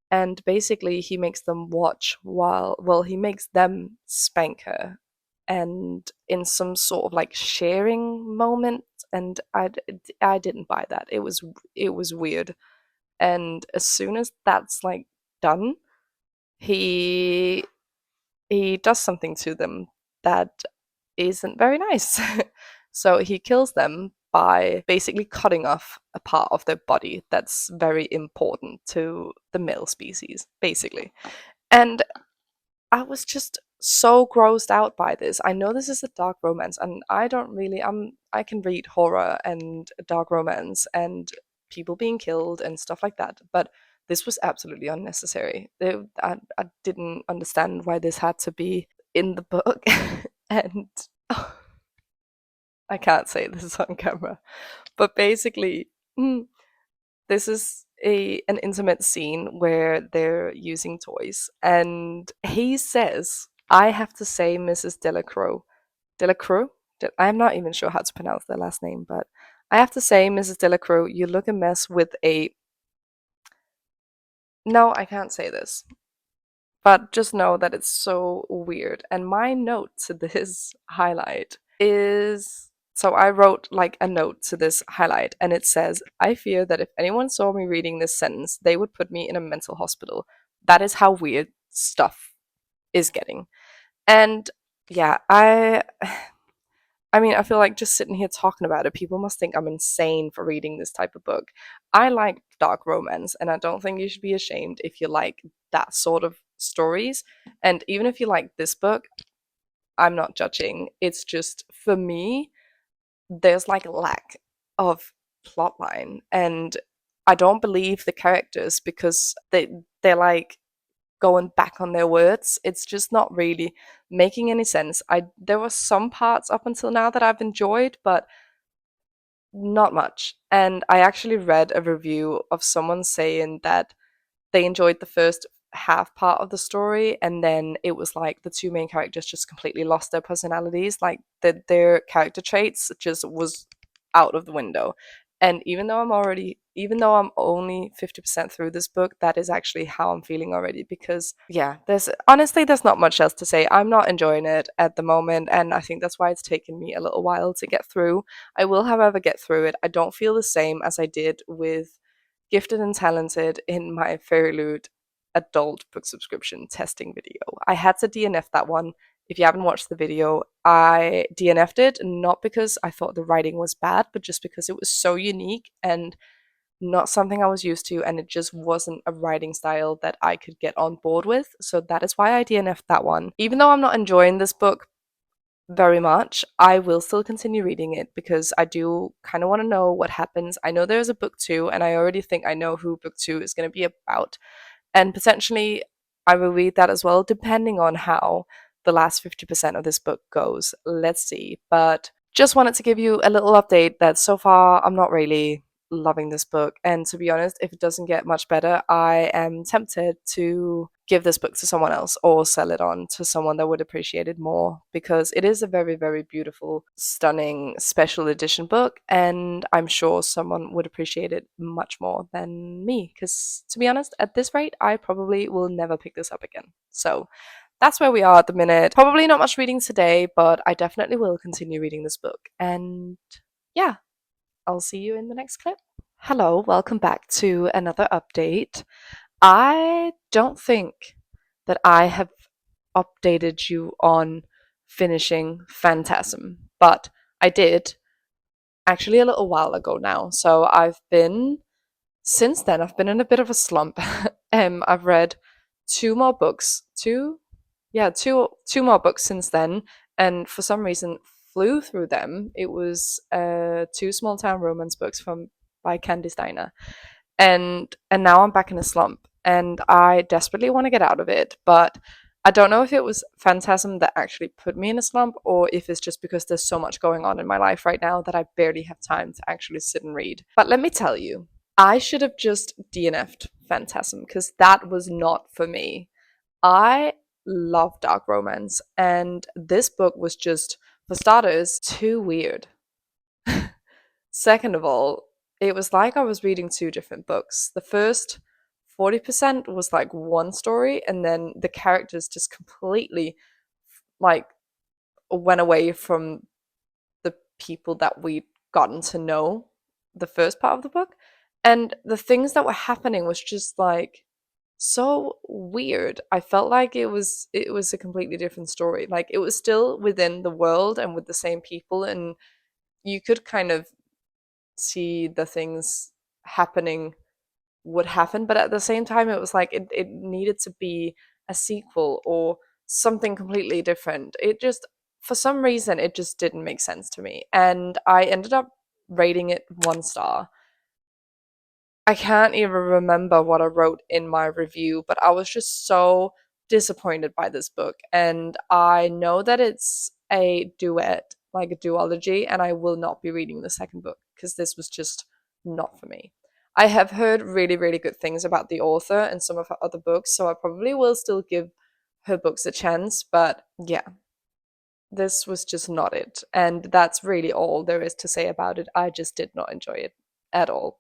and basically he makes them watch while, well, he makes them spank her, and in some sort of like sharing moment, and I didn't buy that. It was weird. And as soon as that's like done, he he does something to them that isn't very nice. So he kills them, by basically cutting off a part of their body that's very important to the male species, basically. And I was just so grossed out by this. I know this is a dark romance, and I don't really I can read horror and dark romance and people being killed and stuff like that, but this was absolutely unnecessary. I didn't understand why this had to be in the book, and I can't say this on camera, but basically, this is a an intimate scene where they're using toys, and he says, "I have to say, Mrs. Delacroix, Delacroix. I'm not even sure how to pronounce their last name, but I have to say, Mrs. Delacroix, you look a mess with a." No, I can't say this, but just know that it's so weird. And my note to this highlight is, so I wrote like a note to this highlight, and it says, I fear that if anyone saw me reading this sentence, they would put me in a mental hospital. That is how weird stuff is getting. And yeah, I mean, I feel like just sitting here talking about it, people must think I'm insane for reading this type of book. I like dark romance, and I don't think you should be ashamed if you like that sort of stories. And even if you like this book, I'm not judging. It's just, for me, there's like a lack of plotline, and I don't believe the characters because they're like going back on their words. It's just not really making any sense. I There were some parts up until now that I've enjoyed, but not much. And I actually read a review of someone saying that they enjoyed the first half part of the story, and then it was like the two main characters just completely lost their personalities, like their character traits just was out of the window. And even though I'm only 50% through this book, that is actually how I'm feeling already, because yeah, there's not much else to say. I'm not enjoying it at the moment, and I think that's why it's taken me a little while to get through. I will, however, get through it. I don't feel the same as I did with Gifted and Talented in my Fairy Loot adult book subscription testing video. I had to DNF that one. If you haven't watched the video, I DNF'd it not because I thought the writing was bad, but just because it was so unique and not something I was used to, and it just wasn't a writing style that I could get on board with. So that is why I DNF'd that one. Even though I'm not enjoying this book very much, I will still continue reading it because I do kind of want to know what happens. I know there's a book two, and I already think I know who book two is going to be about. And potentially, I will read that as well, depending on how the last 50% of this book goes. Let's see. But just wanted to give you a little update that so far I'm not really loving this book. And to be honest, if it doesn't get much better, I am tempted to give this book to someone else or sell it on to someone that would appreciate it more, because it is a very, very beautiful, stunning special edition book, and I'm sure someone would appreciate it much more than me, because to be honest, at this rate, I probably will never pick this up again. So that's where we are at the minute. Probably not much reading today, but I definitely will continue reading this book. And yeah, I'll see you in the next clip. Hello, welcome back to another update. I don't think that I have updated you on finishing Phantasm, but I did actually a little while ago now. So since then, I've been in a bit of a slump. I've read two more books, two more books since then, and for some reason flew through them. It was two small town romance books from by Candy Steiner, and now I'm back in a slump, and I desperately want to get out of it, but I don't know if it was Phantasm that actually put me in a slump, or if it's just because there's so much going on in my life right now that I barely have time to actually sit and read. But let me tell you, I should have just DNF'd Phantasm, because that was not for me. I love dark romance, and this book was just, for starters, too weird. Second of all, it was like I was reading two different books. The first 40% was like one story, and then the characters just completely like went away from the people that we'd gotten to know the first part of the book. And the things that were happening was just like so weird. I felt like it was a completely different story. Like it was still within the world and with the same people, and you could kind of see the things happening would happen, but at the same time it was like it needed to be a sequel or something completely different. It just, for some reason, it just didn't make sense to me, and I ended up rating it 1 star. I can't even remember what I wrote in my review, but I was just so disappointed by this book. And I know that it's a duet, like a duology, and I will not be reading the second book because this was just not for me. I have heard really, really good things about the author and some of her other books, so I probably will still give her books a chance, but yeah, this was just not it. And that's really all there is to say about it. I just did not enjoy it at all.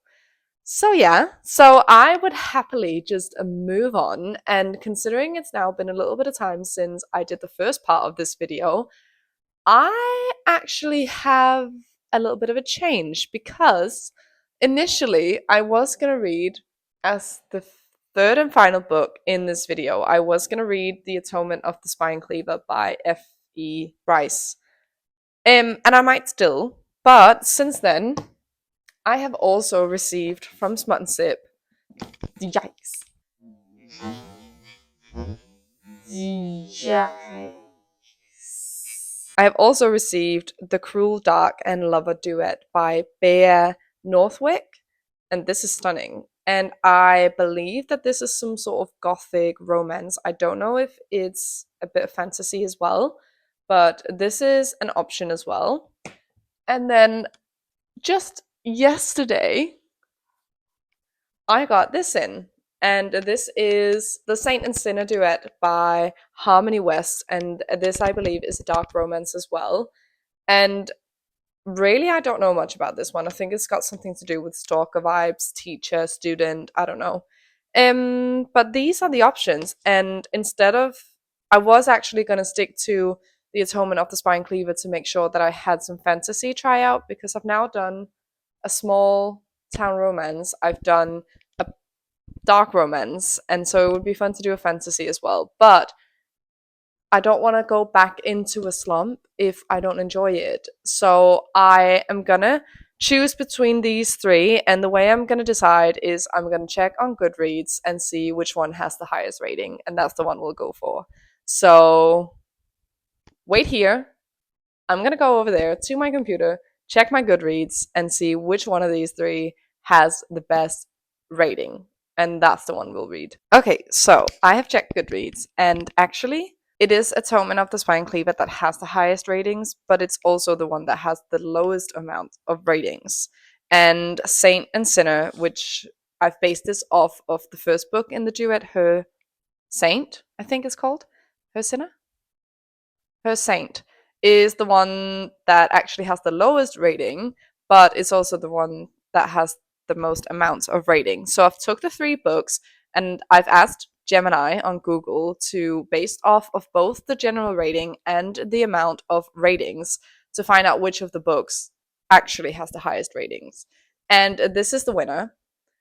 So yeah, so I would happily just move on, and considering it's now been a little bit of time since I did the first part of this video, I actually have a little bit of a change because initially I was going to read as the third and final book in this video. I was going to read The Atonement of the Spine Cleaver by F.E. Rice. And I might still, but since then I have also received from Smut&Sip. Yikes. Yikes. I have also received The Cruel Dark and Lover Duet by Bea Northwick, and this is stunning. And I believe that this is some sort of gothic romance. I don't know if it's a bit of fantasy as well, but this is an option as well. And then just yesterday, I got this in, and this is The Saint and Sinner Duet by Harmony West, and this, I believe, is a dark romance as well. And really, I don't know much about this one. I think it's got something to do with stalker vibes, teacher, student, I don't know. But these are the options, and instead of, I was actually going to stick to The Atonement of the Spine Cleaver to make sure that I had some fantasy tryout, because I've now done a small town romance, I've done a dark romance, and so it would be fun to do a fantasy as well. But I don't want to go back into a slump if I don't enjoy it. So I am gonna choose between these three, and the way I'm gonna decide is I'm gonna check on Goodreads and see which one has the highest rating, and that's the one we'll go for. So wait here. I'm gonna go over there to my computer, check my Goodreads, and see which one of these three has the best rating. And that's the one we'll read. Okay, so I have checked Goodreads, and actually, it is Atonement of the Spine Cleaver that has the highest ratings, but it's also the one that has the lowest amount of ratings. And Saint and Sinner, which I've based this off of the first book in the duet, Her Saint, I think it's called. Her Sinner? Her Saint is the one that actually has the lowest rating, but it's also the one that has the most amounts of rating. So I've took the 3 books and I've asked Gemini on Google to, based off of both the general rating and the amount of ratings, to find out which of the books actually has the highest ratings. And this is the winner.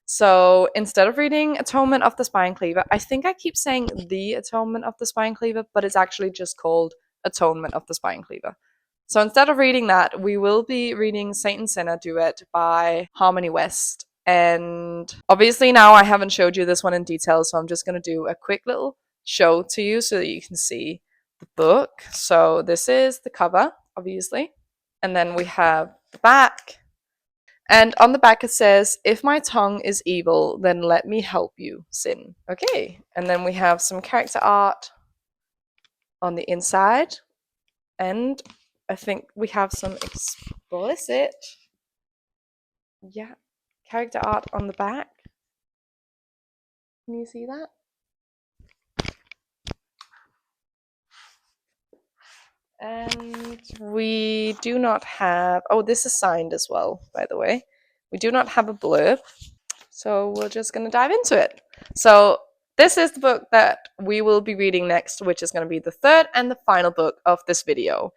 So instead of reading Atonement of the Spine Cleaver, I think I keep saying The Atonement of the Spine Cleaver, but it's actually just called Atonement of the Spine Cleaver. So instead of reading that, we will be reading Saint and Sinner Duet by Harmony West. And obviously now I haven't showed you this one in detail, so I'm just going to do a quick little show to you so that you can see the book. So this is the cover, obviously. And then we have the back. And on the back it says, "If my tongue is evil, then let me help you sin." Okay. And then we have some character art on the inside. And I think we have some explicit, yeah, character art on the back. Can you see that? And we do not have, oh, this is signed as well, by the way. We do not have a blurb, so we're just going to dive into it. So this is the book that we will be reading next, which is going to be the third and the final book of this video.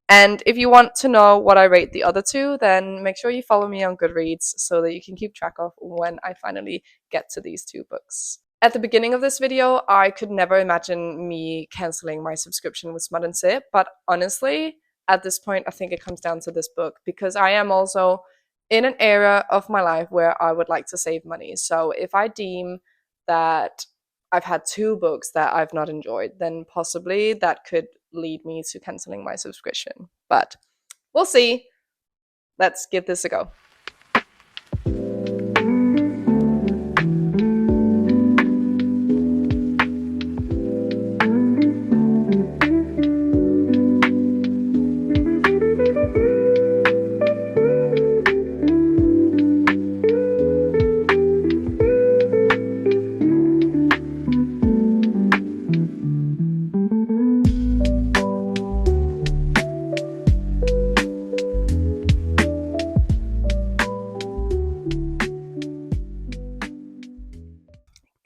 And if you want to know what I rate the other 2, then make sure you follow me on Goodreads so that you can keep track of when I finally get to these 2 books. At the beginning of this video, I could never imagine me canceling my subscription with Smut&Sip, but honestly, at this point, I think it comes down to this book, because I am also in an area of my life where I would like to save money. So if I deem that I've had two books that I've not enjoyed, then possibly that could lead me to canceling my subscription. But we'll see. Let's give this a go.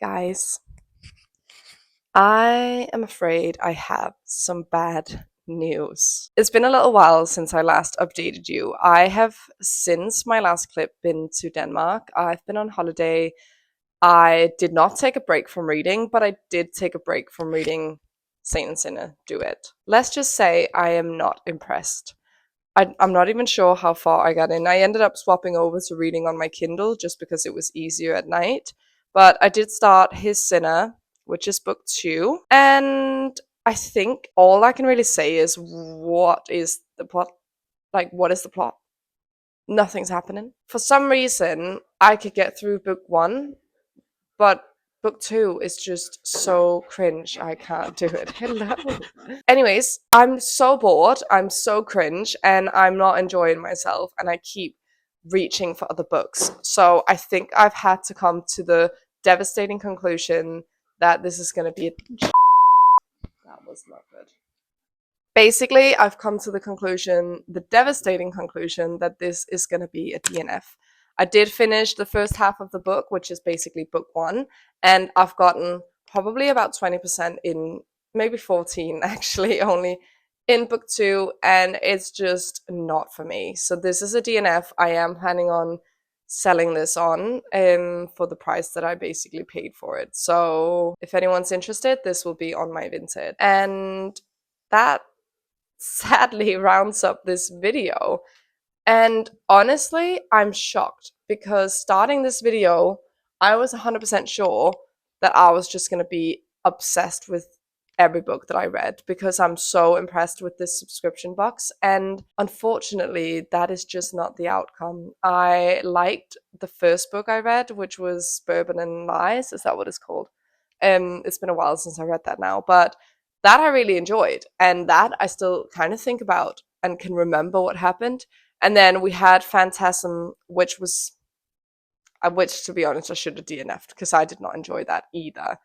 Guys, I am afraid I have some bad news. It's been a little while since I last updated you. I have, since my last clip, been to Denmark. I've been on holiday. I did not take a break from reading, but I did take a break from reading Saint and Sinner Do It. Let's just say I am not impressed. I'm not even sure how far I got in. I ended up swapping over to reading on my Kindle just because it was easier at night. But I did start His Sinner, which is book 2. And I think all I can really say is, what is the plot? Like, what is the plot? Nothing's happening. For some reason, I could get through book 1, but book 2 is just so cringe. I can't do it. Hello. Anyways, I'm so bored, I'm so cringe, and I'm not enjoying myself, and I keep reaching for other books. So I think I've had to come to the devastating conclusion that this is going to be a... That was not good. Basically, I've come to the conclusion, the devastating conclusion, that this is going to be a DNF. I did finish the first half of the book, which is basically book 1, and I've gotten probably about 20% in, maybe 14 actually, only in book 2, and it's just not for me. So this is a DNF. I am planning on selling this on for the price that I basically paid for it. So if anyone's interested, this will be on my Vinted. And that sadly rounds up this video. And honestly, I'm shocked because starting this video, I was 100% sure that I was just going to be obsessed with every book that I read because I'm so impressed with this subscription box. And unfortunately, that is just not the outcome. I liked the first book I read, which was Bourbon and Lies. Is that what it's called? It's been a while since I read that now, but that I really enjoyed. And that I still kind of think about and can remember what happened. And then we had Phantasm, which was, which to be honest, I should have DNF'd because I did not enjoy that either.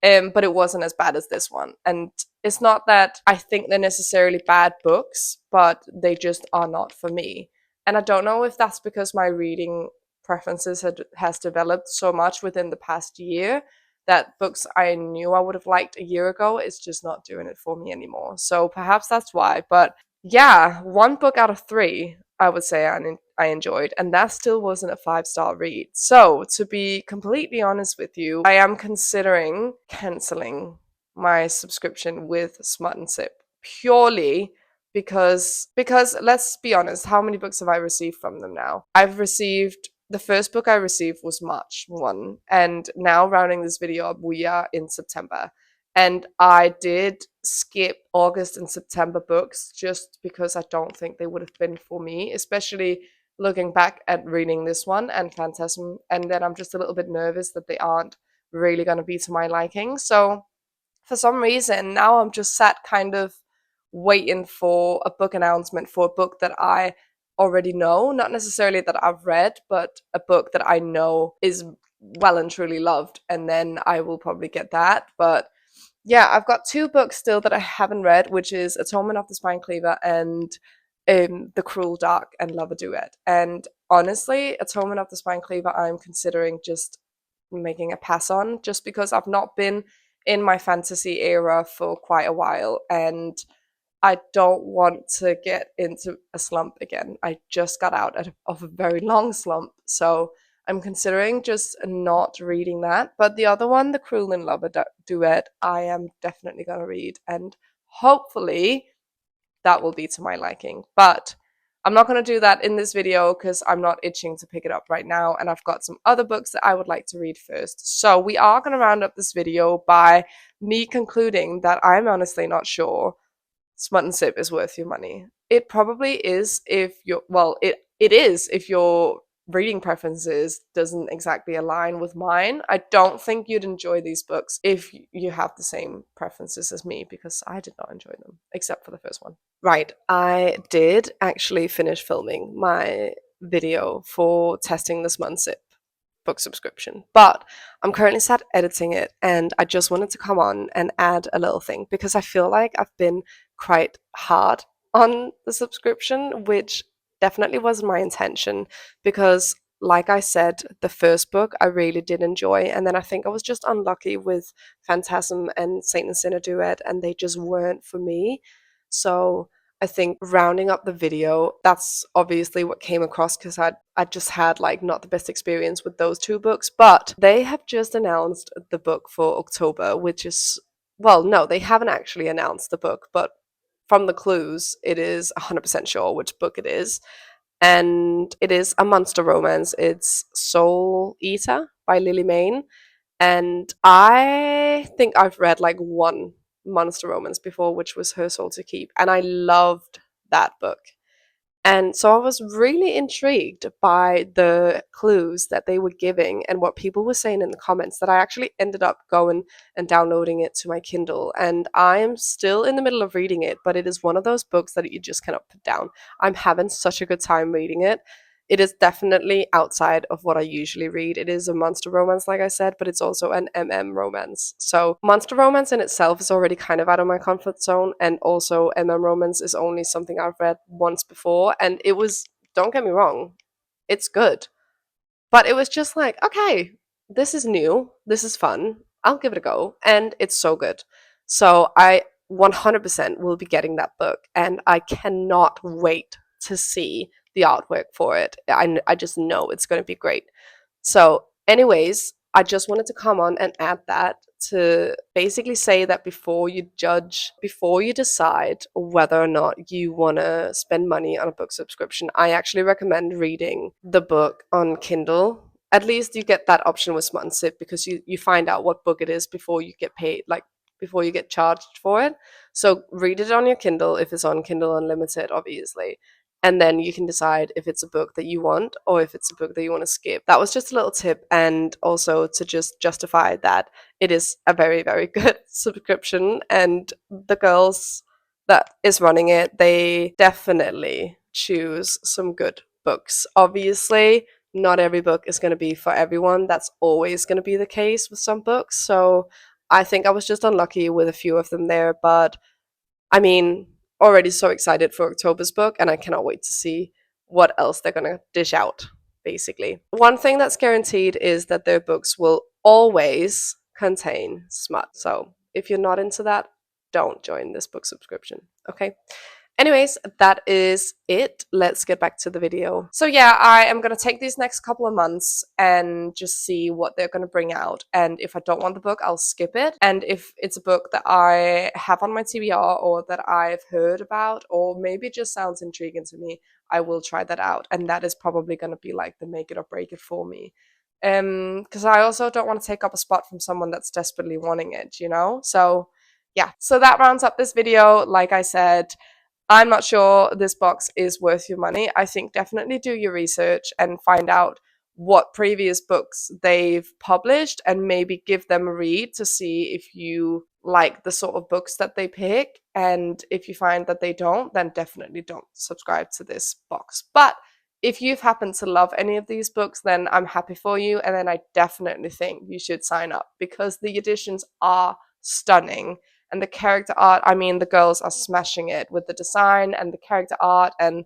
But it wasn't as bad as this one. And it's not that I think they're necessarily bad books, but they just are not for me. And I don't know if that's because my reading preferences has developed so much within the past year that books I knew I would have liked a year ago is just not doing it for me anymore. So perhaps that's why. But yeah, 1 book out of 3 I would say I enjoyed, and that still wasn't a 5-star read. So, to be completely honest with you, I am considering canceling my subscription with Smut&Sip purely because let's be honest, how many books have I received from them now? I've received the first book I received was March 1, and now rounding this video up, we are in September. And I did skip August and September books just because I don't think they would have been for me, especially looking back at reading this one and Phantasm. And then I'm just a little bit nervous that they aren't really going to be to my liking. So for some reason, now I'm just sat kind of waiting for a book announcement for a book that I already know, not necessarily that I've read, but a book that I know is well and truly loved. And then I will probably get that. But yeah, I've got 2 books still that I haven't read, which is Atonement of the Spine Cleaver and The Cruel Dark and Love a Duet. And honestly, Atonement of the Spine Cleaver, I'm considering just making a pass on, just because I've not been in my fantasy era for quite a while, and I don't want to get into a slump again. I just got out of a very long slump, so I'm considering just not reading that. But the other one, The Cruel and Lover Duet, I am definitely going to read, and hopefully that will be to my liking. But I'm not going to do that in this video because I'm not itching to pick it up right now, and I've got some other books that I would like to read first. So we are going to round up this video by me concluding that I'm honestly not sure Smut&Sip is worth your money. It probably is if you're, well, it is if your reading preferences doesn't exactly align with mine. I don't think you'd enjoy these books if you have the same preferences as me, because I did not enjoy them, except for the first one. Right, I did actually finish filming my video for testing this Smut&Sip book subscription, but I'm currently sat editing it, and I just wanted to come on and add a little thing because I feel like I've been quite hard on the subscription, which definitely wasn't my intention because, like I said, the first book I really did enjoy, and then I think I was just unlucky with Phantasm and Saint and Sinner Duet, and they just weren't for me. So I think rounding up the video, that's obviously what came across because I just had like not the best experience with those two books. But they have just announced the book for October, which is, well, no, they haven't actually announced the book, but from the clues, it is 100% sure which book it is. And it is a monster romance. It's Soul Eater by Lily Mayne. And I think I've read like one monster romance before, which was Her Soul to Keep, and I loved that book. And so I was really intrigued by the clues that they were giving and what people were saying in the comments, that I actually ended up going and downloading it to my Kindle. And I am still in the middle of reading it, but it is one of those books that you just cannot put down. I'm having such a good time reading it. It is definitely outside of what I usually read. It is a monster romance, like I said, but it's also an romance. So monster romance in itself is already kind of out of my comfort zone, and also romance is only something I've read once before, and it was, don't get me wrong, it's good. But it was just like, okay, this is new, this is fun, I'll give it a go, and it's so good. So I 100% will be getting that book, and I cannot wait to see the artwork for it. I just know it's going to be great. So, anyways, I just wanted to come on and add that to basically say that before you judge, before you decide whether or not you want to spend money on a book subscription, I actually recommend reading the book on Kindle. At least you get that option with Smut&Sip because you find out what book it is before you get paid, like before you get charged for it. So read it on your Kindle if it's on Kindle Unlimited, obviously, and then you can decide if it's a book that you want or if it's a book that you want to skip. That was just a little tip, and also to just justify that it is a very, very good subscription, and the girls that is running it, they definitely choose some good books. Obviously, not every book is going to be for everyone. That's always going to be the case with some books. So I think I was just unlucky with a few of them there, but I mean, already so excited for October's book, and I cannot wait to see what else they're gonna dish out, basically. One thing that's guaranteed is that their books will always contain smut. So if you're not into that, don't join this book subscription, okay? Anyways, that is it. Let's get back to the video. So yeah, I am going to take these next couple of months and just see what they're going to bring out. And if I don't want the book, I'll skip it. And if it's a book that I have on my TBR or that I've heard about, or maybe it just sounds intriguing to me, I will try that out. And that is probably going to be like the make it or break it for me. Because I also don't want to take up a spot from someone that's desperately wanting it, you know? So yeah, so that rounds up this video. Like I said, I'm not sure this box is worth your money. I think definitely do your research and find out what previous books they've published and maybe give them a read to see if you like the sort of books that they pick. And if you find that they don't, then definitely don't subscribe to this box. But if you've happened to love any of these books, then I'm happy for you. And then I definitely think you should sign up because the editions are stunning. And the character art, I mean, the girls are smashing it with the design and the character art and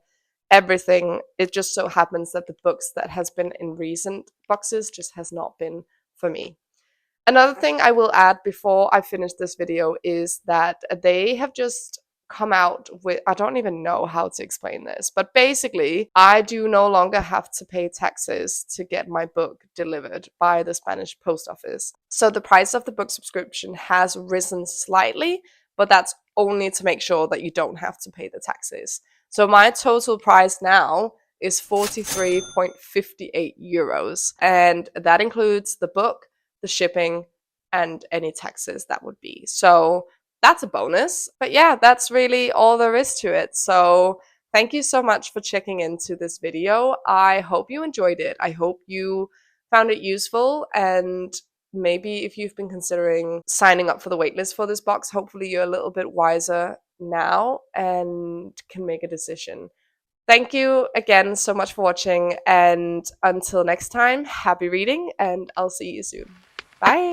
everything. It just so happens that the books that has been in recent boxes just has not been for me. Another thing I will add before I finish this video is that they have just come out with, I don't even know how to explain this, but basically I do no longer have to pay taxes to get my book delivered by the Spanish post office. So the price of the book subscription has risen slightly, but that's only to make sure that you don't have to pay the taxes. So my total price now is 43.58 euros, and that includes the book, the shipping, and any taxes that would be. So that's a bonus. But yeah, that's really all there is to it. So thank you so much for checking into this video. I hope you enjoyed it. I hope you found it useful, and maybe if you've been considering signing up for the waitlist for this box, hopefully you're a little bit wiser now and can make a decision. Thank you again so much for watching, and until next time, happy reading, and I'll see you soon. Bye!